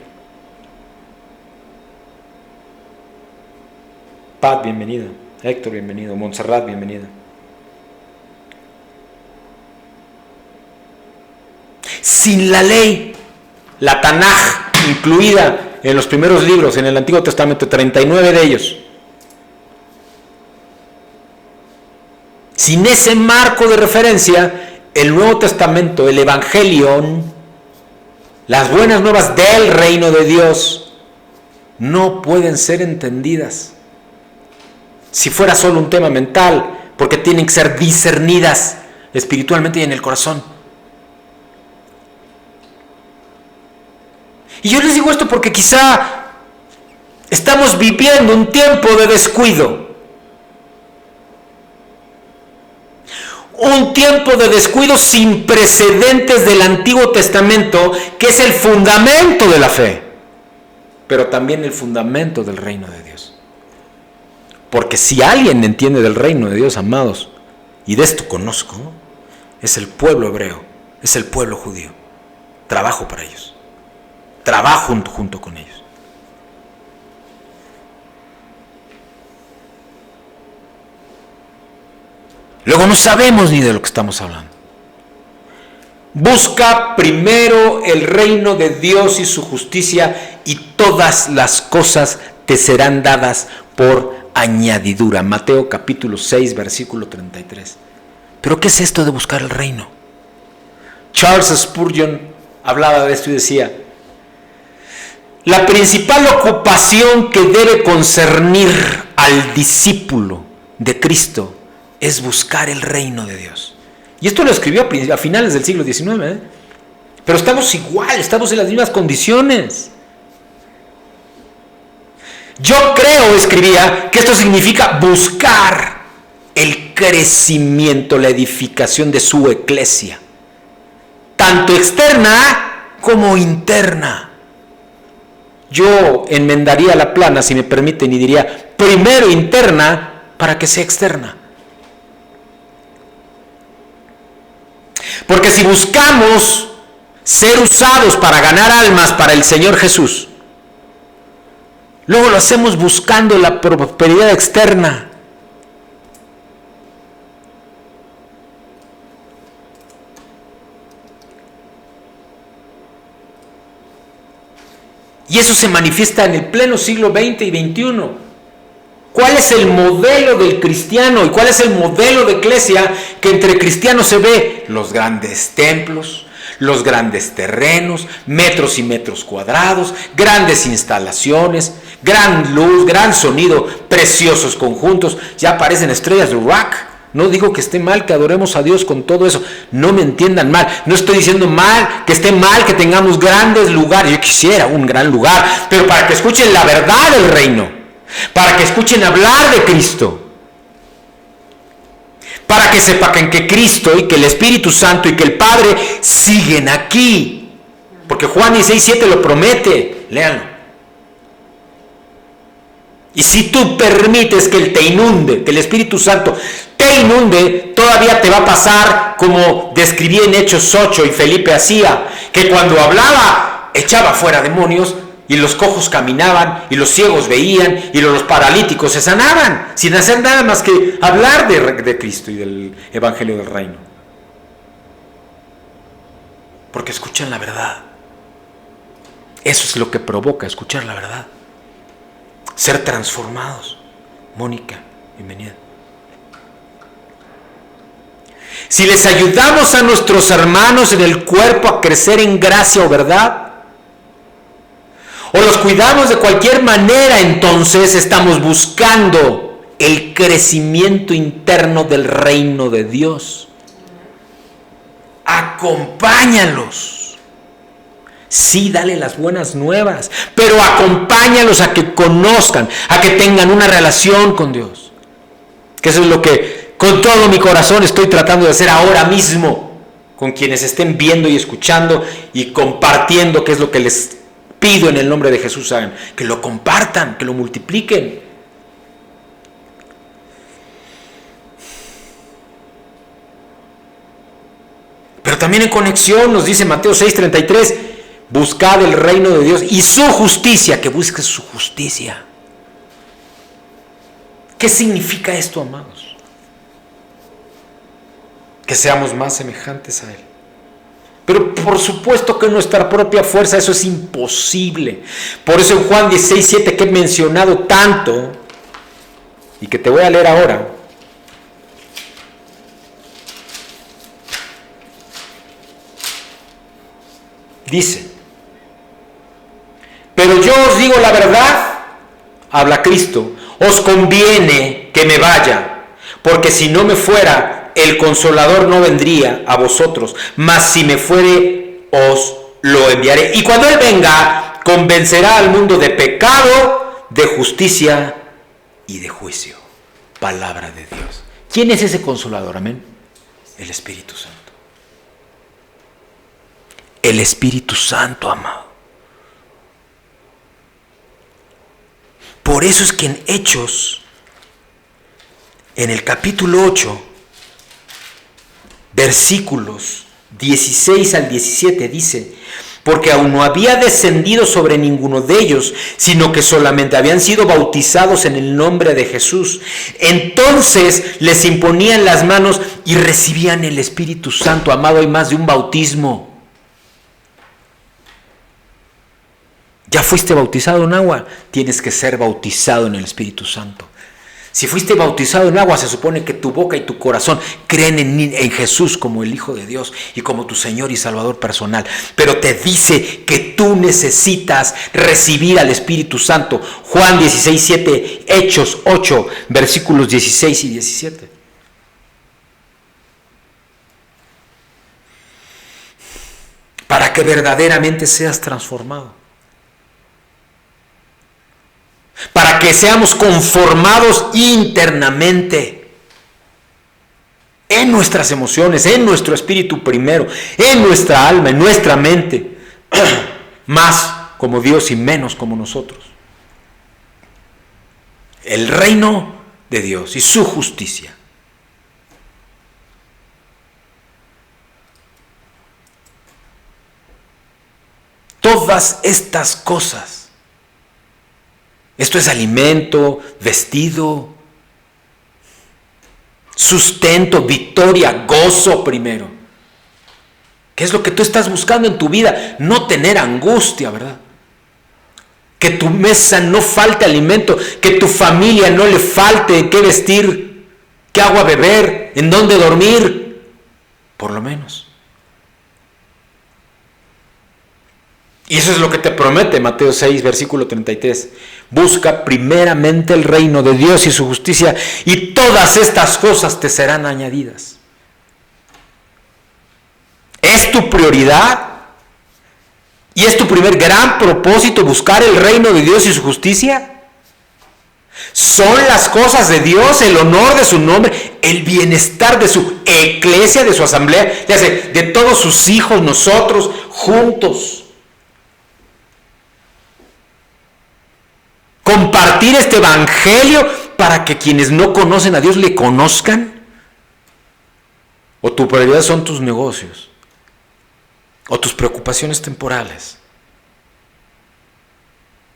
A: Pat, bienvenida. Héctor, bienvenido. Montserrat, bienvenida. Sin la ley, la Tanaj, incluida en los primeros libros, en el Antiguo Testamento, 39 de ellos. Sin ese marco de referencia, el Nuevo Testamento, el Evangelion, las buenas nuevas del reino de Dios, no pueden ser entendidas. Si fuera solo un tema mental, porque tienen que ser discernidas espiritualmente y en el corazón. Y yo les digo esto porque quizá estamos viviendo un tiempo de descuido. Un tiempo de descuido sin precedentes del Antiguo Testamento, que es el fundamento de la fe, pero también el fundamento del reino de Dios. Porque si alguien entiende del reino de Dios, amados, y de esto conozco, es el pueblo hebreo, es el pueblo judío. Trabajo para ellos. Trabajo junto con ellos. Luego no sabemos ni de lo que estamos hablando. Busca primero el reino de Dios y su justicia, y todas las cosas te serán dadas por añadidura. Mateo capítulo 6, versículo 33. ¿Pero qué es esto de buscar el reino? Charles Spurgeon hablaba de esto y decía: la principal ocupación que debe concernir al discípulo de Cristo es buscar el reino de Dios. Y esto lo escribió a finales del siglo XIX, pero estamos igual, estamos en las mismas condiciones. Yo creo, escribía, que esto significa buscar el crecimiento, la edificación de su eclesia, tanto externa como interna. Yo enmendaría la plana, si me permiten, y diría: primero interna para que sea externa. Porque si buscamos ser usados para ganar almas para el Señor Jesús, luego lo hacemos buscando la prosperidad externa. Y eso se manifiesta en el pleno siglo XX y XXI. ¿Cuál es el modelo del cristiano y cuál es el modelo de iglesia que entre cristianos se ve? Los grandes templos, los grandes terrenos, metros y metros cuadrados, grandes instalaciones, gran luz, gran sonido, preciosos conjuntos. Ya parecen estrellas de rock. No digo que esté mal que adoremos a Dios con todo eso. No me entiendan mal. No estoy diciendo mal, que esté mal que tengamos grandes lugares. Yo quisiera un gran lugar, pero para que escuchen la verdad del reino, para que escuchen hablar de Cristo, para que sepan que Cristo y que el Espíritu Santo y que el Padre siguen aquí. Porque Juan 16:7 lo promete. Léanlo. Y si tú permites que Él te inunde, que el Espíritu Santo te inunde, todavía te va a pasar como describí en Hechos 8 y Felipe hacía, que cuando hablaba echaba fuera demonios y los cojos caminaban y los ciegos veían y los paralíticos se sanaban, sin hacer nada más que hablar de Cristo y del Evangelio del Reino. Porque escuchan la verdad. Eso es lo que provoca escuchar la verdad. Ser transformados. Mónica, bienvenida. Si les ayudamos a nuestros hermanos en el cuerpo a crecer en gracia o verdad, o los cuidamos de cualquier manera, entonces estamos buscando el crecimiento interno del reino de Dios. Acompáñalos. Sí, dale las buenas nuevas, pero acompáñalos a que conozcan, a que tengan una relación con Dios. Que eso es lo que con todo mi corazón estoy tratando de hacer ahora mismo, con quienes estén viendo y escuchando y compartiendo qué es lo que les pido en el nombre de Jesús hagan, que lo compartan, que lo multipliquen. Pero también en conexión nos dice Mateo 6:33, buscad el reino de Dios y su justicia, que busques su justicia. ¿Qué significa esto, amados? Que seamos más semejantes a Él. Pero por supuesto que nuestra propia fuerza, eso es imposible. Por eso en Juan 16:7, que he mencionado tanto, y que te voy a leer ahora, dice: pero yo os digo la verdad, habla Cristo, os conviene que me vaya, porque si no me fuera, el Consolador no vendría a vosotros, mas si me fuere, os lo enviaré. Y cuando Él venga, convencerá al mundo de pecado, de justicia y de juicio. Palabra de Dios. ¿Quién es ese Consolador? Amén. El Espíritu Santo. El Espíritu Santo, amado. Por eso es que en Hechos, en el capítulo 8, versículos 16 al 17 dice: porque aún no había descendido sobre ninguno de ellos, sino que solamente habían sido bautizados en el nombre de Jesús. Entonces les imponían las manos y recibían el Espíritu Santo. Amado, hay más de un bautismo. ¿Ya fuiste bautizado en agua? Tienes que ser bautizado en el Espíritu Santo. Si fuiste bautizado en agua, se supone que tu boca y tu corazón creen en Jesús como el Hijo de Dios y como tu Señor y Salvador personal. Pero te dice que tú necesitas recibir al Espíritu Santo. Juan 16:7, Hechos 8, versículos 16 y 17. Para que verdaderamente seas transformado. Para que seamos conformados internamente en nuestras emociones, en nuestro espíritu primero, en nuestra alma, en nuestra mente, más como Dios y menos como nosotros. El reino de Dios y su justicia. Todas estas cosas. Esto es alimento, vestido, sustento, victoria, gozo primero. ¿Qué es lo que tú estás buscando en tu vida? No tener angustia, ¿verdad? Que tu mesa no falte alimento, que tu familia no le falte qué vestir, qué agua beber, en dónde dormir, por lo menos. Y eso es lo que te promete Mateo 6, versículo 33. Busca primeramente el reino de Dios y su justicia, y todas estas cosas te serán añadidas. ¿Es tu prioridad? ¿Y es tu primer gran propósito buscar el reino de Dios y su justicia? Son las cosas de Dios, el honor de su nombre, el bienestar de su iglesia, de su asamblea, ya sé, de todos sus hijos, nosotros, juntos. Compartir este evangelio para que quienes no conocen a Dios le conozcan. O tu prioridad son tus negocios o tus preocupaciones temporales.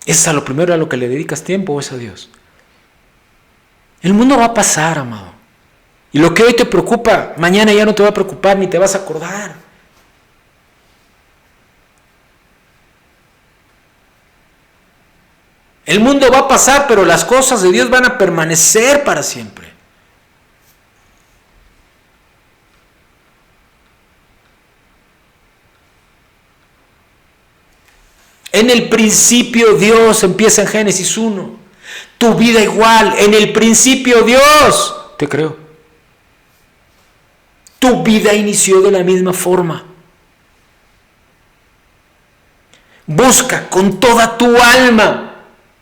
A: ¿Es a lo primero a lo que le dedicas tiempo o es a Dios? El mundo va a pasar, amado. Y lo que hoy te preocupa, mañana ya no te va a preocupar ni te vas a acordar. El mundo va a pasar, pero las cosas de Dios van a permanecer para siempre. En el principio Dios, empieza en Génesis 1. Tu vida igual, en el principio Dios te creó. Tu vida inició de la misma forma. Busca con toda tu alma,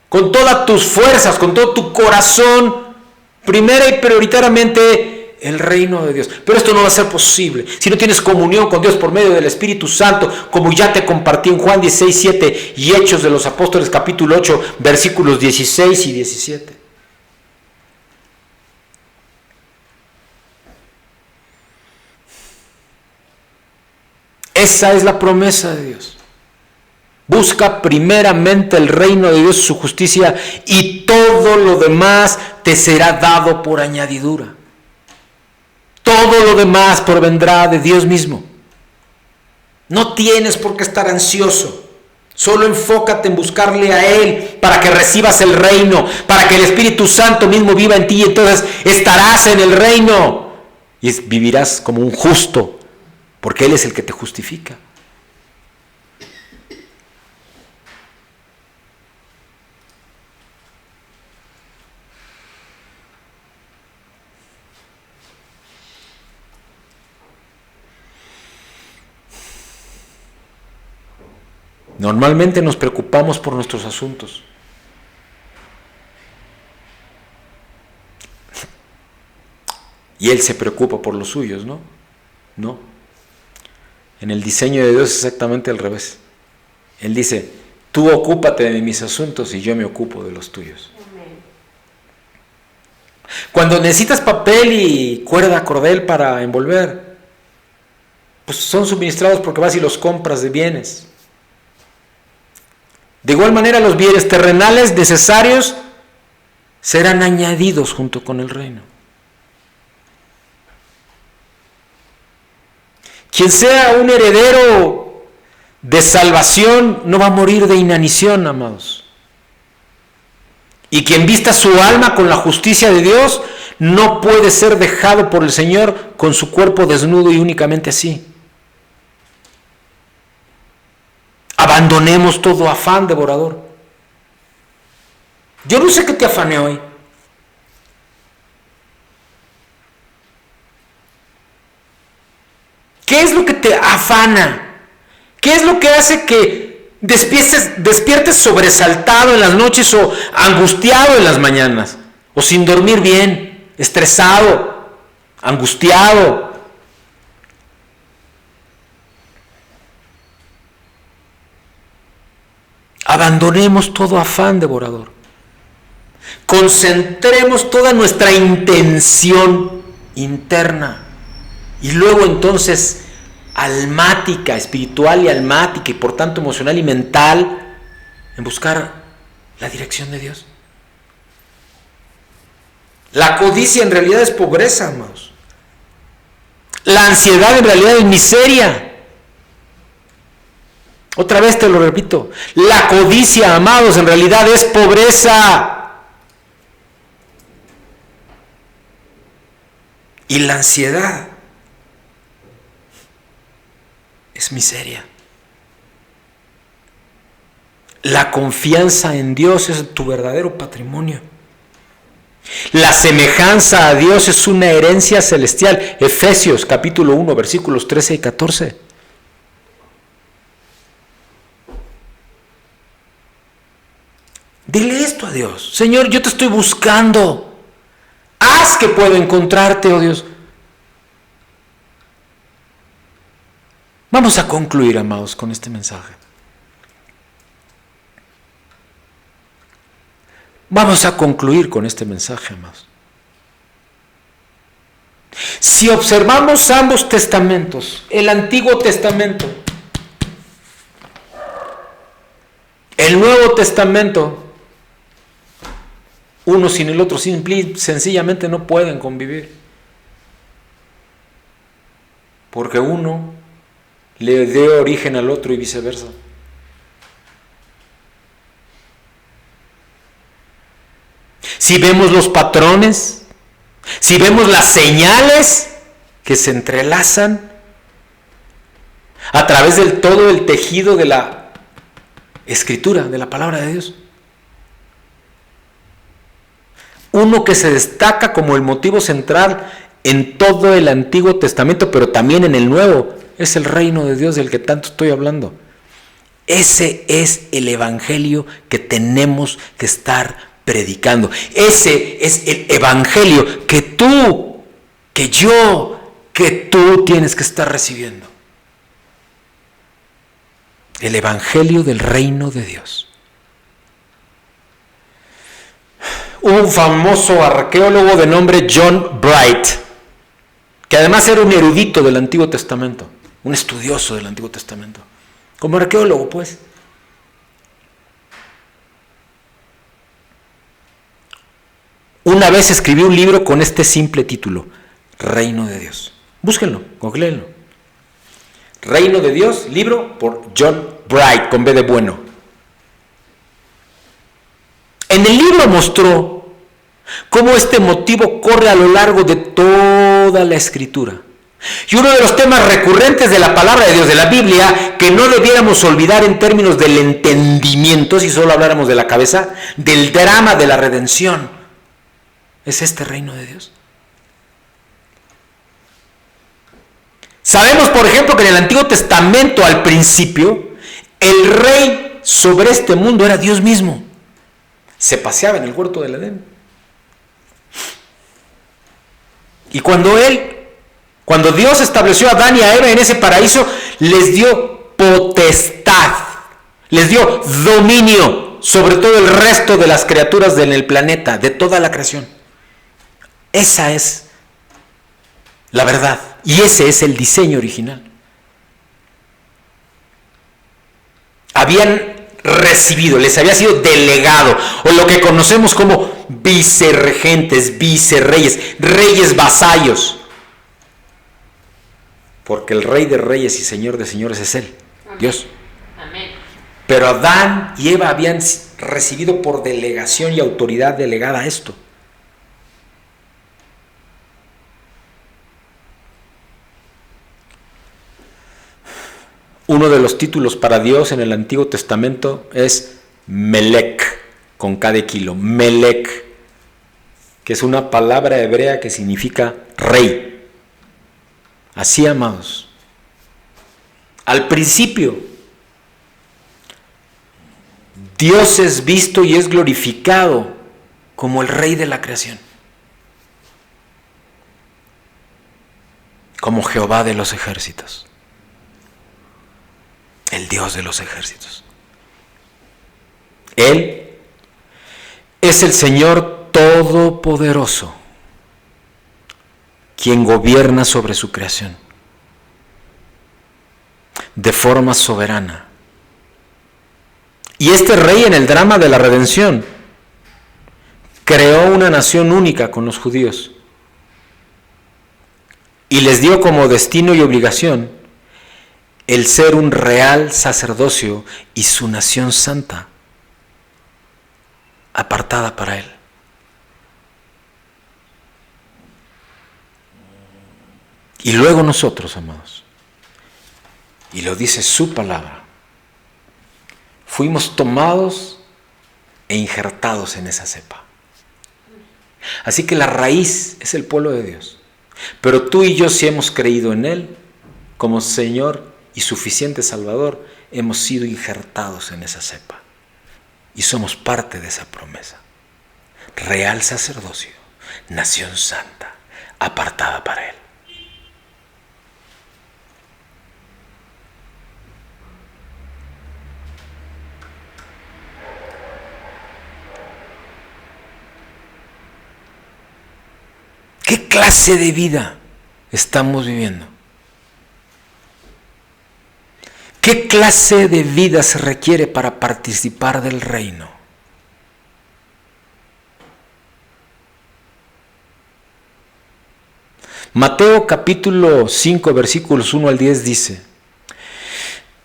A: con todas tus fuerzas, con todo tu corazón, primera y prioritariamente el reino de Dios. Pero esto no va a ser posible si no tienes comunión con Dios por medio del Espíritu Santo, como ya te compartí en Juan 16, 7 y Hechos de los Apóstoles capítulo 8, versículos 16 y 17. Esa es la promesa de Dios. Busca primeramente el reino de Dios y su justicia, y todo lo demás te será dado por añadidura. Todo lo demás provendrá de Dios mismo. No tienes por qué estar ansioso. Solo enfócate en buscarle a Él para que recibas el reino, para que el Espíritu Santo mismo viva en ti, y entonces estarás en el reino y vivirás como un justo, porque Él es el que te justifica. Normalmente nos preocupamos por nuestros asuntos. Y Él se preocupa por los suyos, ¿no? No. En el diseño de Dios es exactamente al revés. Él dice, tú ocúpate de mis asuntos y yo me ocupo de los tuyos. Amén. Cuando necesitas papel y cuerda, cordel para envolver, pues son suministrados porque vas y los compras de bienes. De igual manera, los bienes terrenales necesarios serán añadidos junto con el reino. Quien sea un heredero de salvación no va a morir de inanición, amados. Y quien vista su alma con la justicia de Dios no puede ser dejado por el Señor con su cuerpo desnudo y únicamente así. Abandonemos todo afán devorador. Yo no sé qué te afane hoy. ¿Qué es lo que te afana? ¿Qué es lo que hace que despiertes sobresaltado en las noches o angustiado en las mañanas? O sin dormir bien, estresado, angustiado. Abandonemos todo afán devorador. Concentremos toda nuestra intención interna. Y luego entonces almática, espiritual y almática, y por tanto emocional y mental, en buscar la dirección de Dios. La codicia en realidad es pobreza, amados. La ansiedad en realidad es miseria. Otra vez te lo repito, la codicia, amados, en realidad es pobreza. Y la ansiedad es miseria. La confianza en Dios es tu verdadero patrimonio. La semejanza a Dios es una herencia celestial. Efesios capítulo 1, versículos 13 y 14. Dile esto a Dios. Señor, yo te estoy buscando. Haz que pueda encontrarte, oh Dios. Vamos a concluir, amados, con este mensaje. Vamos a concluir con este mensaje, amados. Si observamos ambos testamentos, el Antiguo Testamento, el Nuevo Testamento, uno sin el otro sencillamente no pueden convivir. Porque uno le dio origen al otro y viceversa. Si vemos los patrones, si vemos las señales que se entrelazan a través del todo el tejido de la Escritura, de la palabra de Dios. Uno que se destaca como el motivo central en todo el Antiguo Testamento, pero también en el Nuevo, es el reino de Dios del que tanto estoy hablando. Ese es el evangelio que tenemos que estar predicando. Ese es el evangelio que tú que tú tienes que estar recibiendo. El evangelio del reino de Dios. Hubo un famoso arqueólogo de nombre John Bright, que además era un erudito del Antiguo Testamento, un estudioso del Antiguo Testamento, como arqueólogo pues. Una vez escribió un libro con este simple título, Reino de Dios. Búsquenlo, googleenlo. Reino de Dios, libro por John Bright, con B de bueno. En el libro mostró cómo este motivo corre a lo largo de toda la Escritura. Y uno de los temas recurrentes de la palabra de Dios, de la Biblia, que no debiéramos olvidar en términos del entendimiento, si solo habláramos de la cabeza, del drama de la redención, es este reino de Dios. Sabemos, por ejemplo, que en el Antiguo Testamento, al principio, el rey sobre este mundo era Dios mismo. Se paseaba en el huerto del Edén. Y cuando Dios estableció a Adán y a Eva en ese paraíso, les dio potestad, les dio dominio sobre todo el resto de las criaturas en el planeta, de toda la creación. Esa es la verdad. Y ese es el diseño original. Habían recibido, les había sido delegado, o lo que conocemos como vicerregentes, vicerreyes, reyes vasallos. Porque el Rey de Reyes y Señor de Señores es Él, Amén. Dios. Amén. Pero Adán y Eva habían recibido por delegación y autoridad delegada esto. Uno de los títulos para Dios en el Antiguo Testamento es Melech, con K de kilo, Melech, que es una palabra hebrea que significa rey. Así, amados, al principio, Dios es visto y es glorificado como el rey de la creación, como Jehová de los ejércitos. El Dios de los ejércitos. Él es el Señor Todopoderoso, quien gobierna sobre su creación de forma soberana. Y este rey, en el drama de la redención, creó una nación única con los judíos y les dio como destino y obligación el ser un real sacerdocio y su nación santa, apartada para Él. Y luego nosotros, amados, y lo dice su palabra, fuimos tomados e injertados en esa cepa. Así que la raíz es el pueblo de Dios. Pero tú y yo, si hemos creído en Él como Señor y suficiente Salvador, hemos sido injertados en esa cepa y somos parte de esa promesa. Real sacerdocio, nación santa, apartada para Él. ¿Qué clase de vida estamos viviendo? ¿Qué clase de vida se requiere para participar del reino? Mateo capítulo 5, versículos 1 al 10 dice: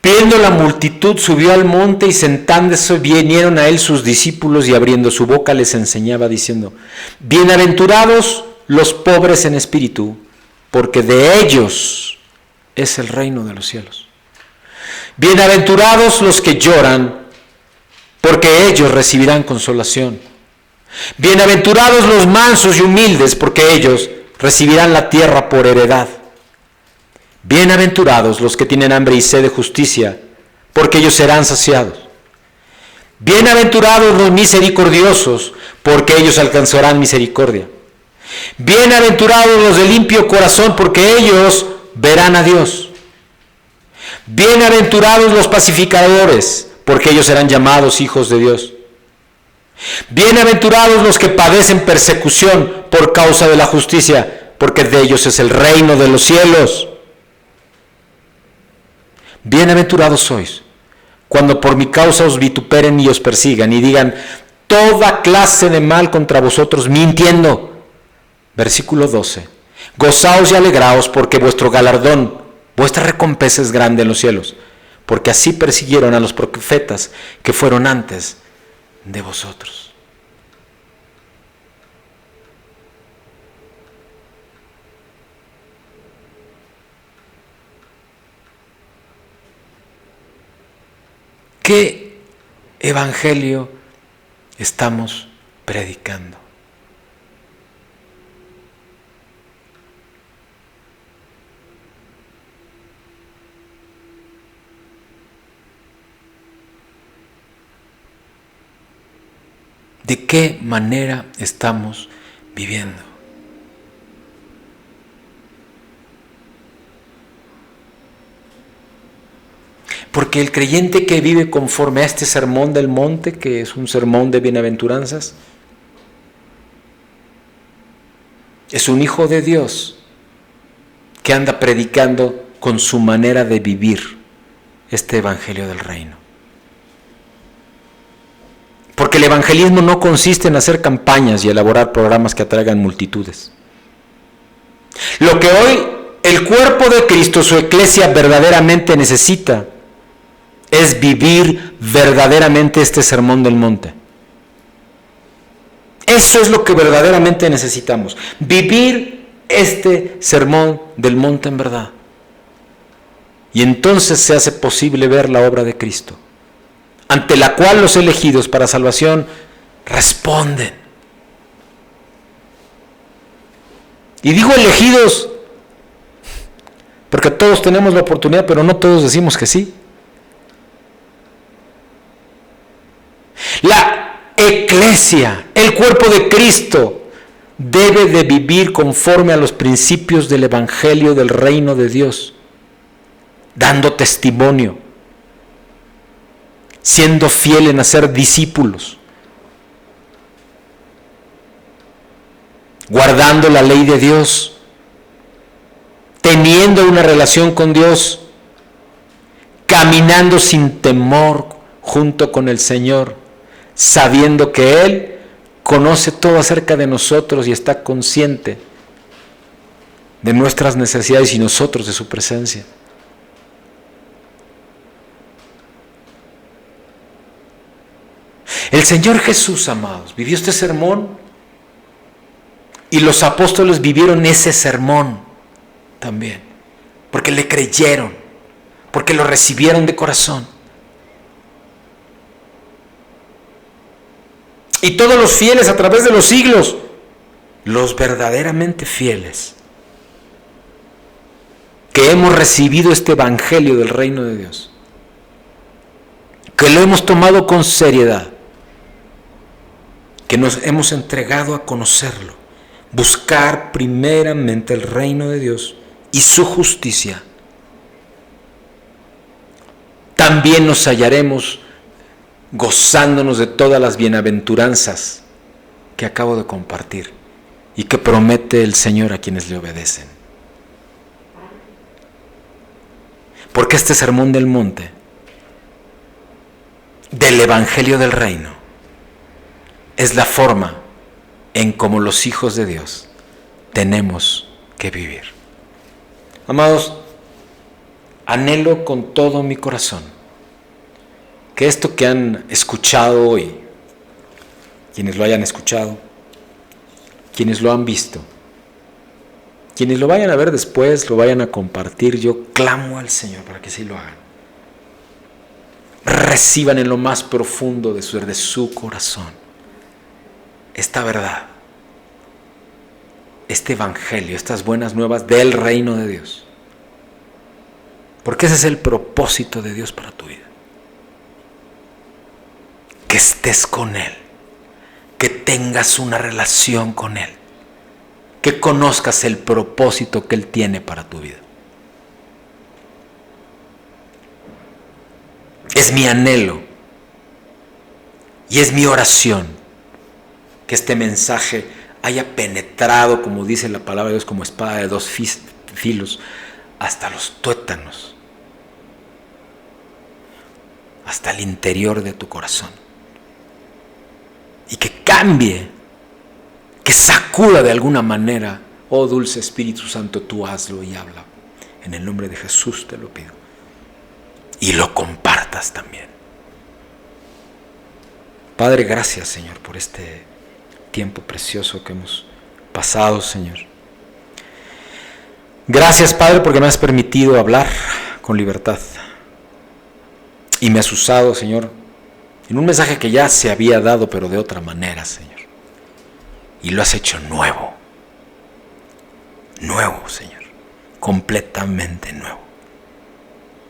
A: viendo la multitud, subió al monte y sentándose vinieron a él sus discípulos y abriendo su boca les enseñaba diciendo: bienaventurados los pobres en espíritu, porque de ellos es el reino de los cielos. Bienaventurados los que lloran, porque ellos recibirán consolación. Bienaventurados los mansos y humildes, porque ellos recibirán la tierra por heredad. Bienaventurados los que tienen hambre y sed de justicia, porque ellos serán saciados. Bienaventurados los misericordiosos, porque ellos alcanzarán misericordia. Bienaventurados los de limpio corazón, porque ellos verán a Dios. Bienaventurados los pacificadores, porque ellos serán llamados hijos de Dios. Bienaventurados los que padecen persecución por causa de la justicia, porque de ellos es el reino de los cielos. Bienaventurados sois cuando por mi causa os vituperen y os persigan y digan toda clase de mal contra vosotros mintiendo. Versículo 12. Gozaos y alegraos porque vuestro galardón, vuestra recompensa es grande en los cielos, porque así persiguieron a los profetas que fueron antes de vosotros. ¿Qué evangelio estamos predicando? ¿De qué manera estamos viviendo? Porque el creyente que vive conforme a este sermón del monte, que es un sermón de bienaventuranzas, es un hijo de Dios que anda predicando con su manera de vivir este evangelio del reino. Porque el evangelismo no consiste en hacer campañas y elaborar programas que atraigan multitudes. Lo que hoy el cuerpo de Cristo, su iglesia, verdaderamente necesita es vivir verdaderamente este sermón del monte. Eso es lo que verdaderamente necesitamos, vivir este sermón del monte en verdad. Y entonces se hace posible ver la obra de Cristo, ante la cual los elegidos para salvación responden. Y digo elegidos porque todos tenemos la oportunidad, pero no todos decimos que sí. La eclesia, el cuerpo de Cristo, debe de vivir conforme a los principios del evangelio del reino de Dios, dando testimonio, siendo fiel en hacer discípulos, guardando la ley de Dios, teniendo una relación con Dios, caminando sin temor junto con el Señor, sabiendo que Él conoce todo acerca de nosotros y está consciente de nuestras necesidades y nosotros de su presencia. El Señor Jesús, amados, vivió este sermón y los apóstoles vivieron ese sermón también, porque le creyeron, porque lo recibieron de corazón. Y todos los fieles a través de los siglos, los verdaderamente fieles, que hemos recibido este evangelio del reino de Dios, que lo hemos tomado con seriedad, que nos hemos entregado a conocerlo, buscar primeramente el reino de Dios y su justicia, también nos hallaremos gozándonos de todas las bienaventuranzas que acabo de compartir y que promete el Señor a quienes le obedecen. Porque este sermón del monte, del evangelio del reino, es la forma en cómo los hijos de Dios tenemos que vivir. Amados, anhelo con todo mi corazón que esto que han escuchado hoy, quienes lo hayan escuchado, quienes lo han visto, quienes lo vayan a ver después, lo vayan a compartir, yo clamo al Señor para que sí lo hagan. Reciban en lo más profundo de su corazón esta verdad, este evangelio, estas buenas nuevas del reino de Dios. Porque ese es el propósito de Dios para tu vida. Que estés con Él, que tengas una relación con Él, que conozcas el propósito que Él tiene para tu vida. Es mi anhelo y es mi oración que este mensaje haya penetrado, como dice la palabra de Dios, como espada de dos filos, hasta los tuétanos, hasta el interior de tu corazón, y que cambie, que sacuda de alguna manera. Oh dulce Espíritu Santo, tú hazlo y habla. En el nombre de Jesús te lo pido. Y lo compartas también. Padre, gracias, Señor, por este tiempo precioso que hemos pasado, Señor. Gracias, Padre, porque me has permitido hablar con libertad. Y me has usado, Señor, en un mensaje que ya se había dado, pero de otra manera, Señor. Y lo has hecho nuevo. Nuevo, Señor. Completamente nuevo.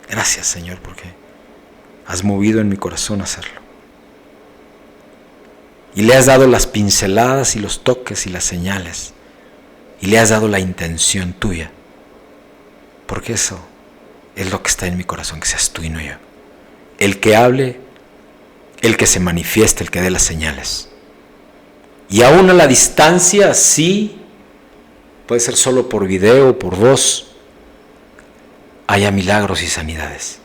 A: Gracias, Señor, porque has movido en mi corazón a hacerlo. Y le has dado las pinceladas y los toques y las señales. Y le has dado la intención tuya. Porque eso es lo que está en mi corazón, que seas tú y no yo. El que hable, el que se manifieste, el que dé las señales. Y aún a la distancia, sí, puede ser solo por video o por voz, haya milagros y sanidades,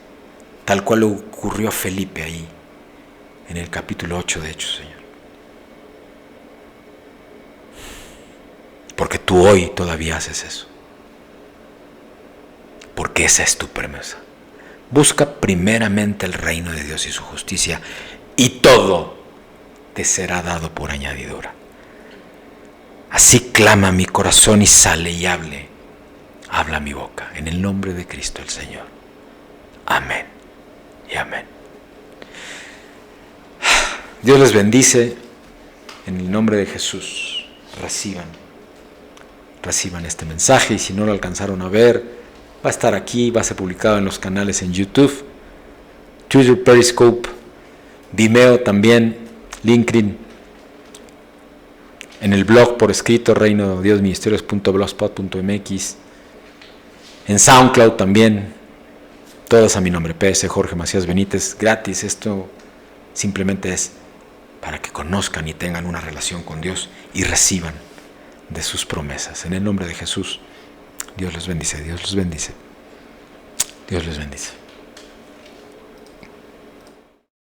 A: tal cual le ocurrió a Felipe ahí, en el capítulo 8 de Hechos, Señor. Porque tú hoy todavía haces eso. Porque esa es tu promesa. Busca primeramente el reino de Dios y su justicia, y todo te será dado por añadidura. Así clama mi corazón y sale y hable. Habla mi boca, en el nombre de Cristo el Señor. Amén y amén. Dios les bendice en el nombre de Jesús. Reciban este mensaje, y si no lo alcanzaron a ver, va a estar aquí, va a ser publicado en los canales en YouTube, Twitter, Periscope, Vimeo también, LinkedIn, en el blog por escrito, reinodediosministerios.blogspot.mx, en SoundCloud también, todas a mi nombre, PS Jorge Macías Benítez, gratis. Esto simplemente es para que conozcan y tengan una relación con Dios y reciban de sus promesas. En el nombre de Jesús, Dios les bendice, Dios les bendice, Dios les bendice.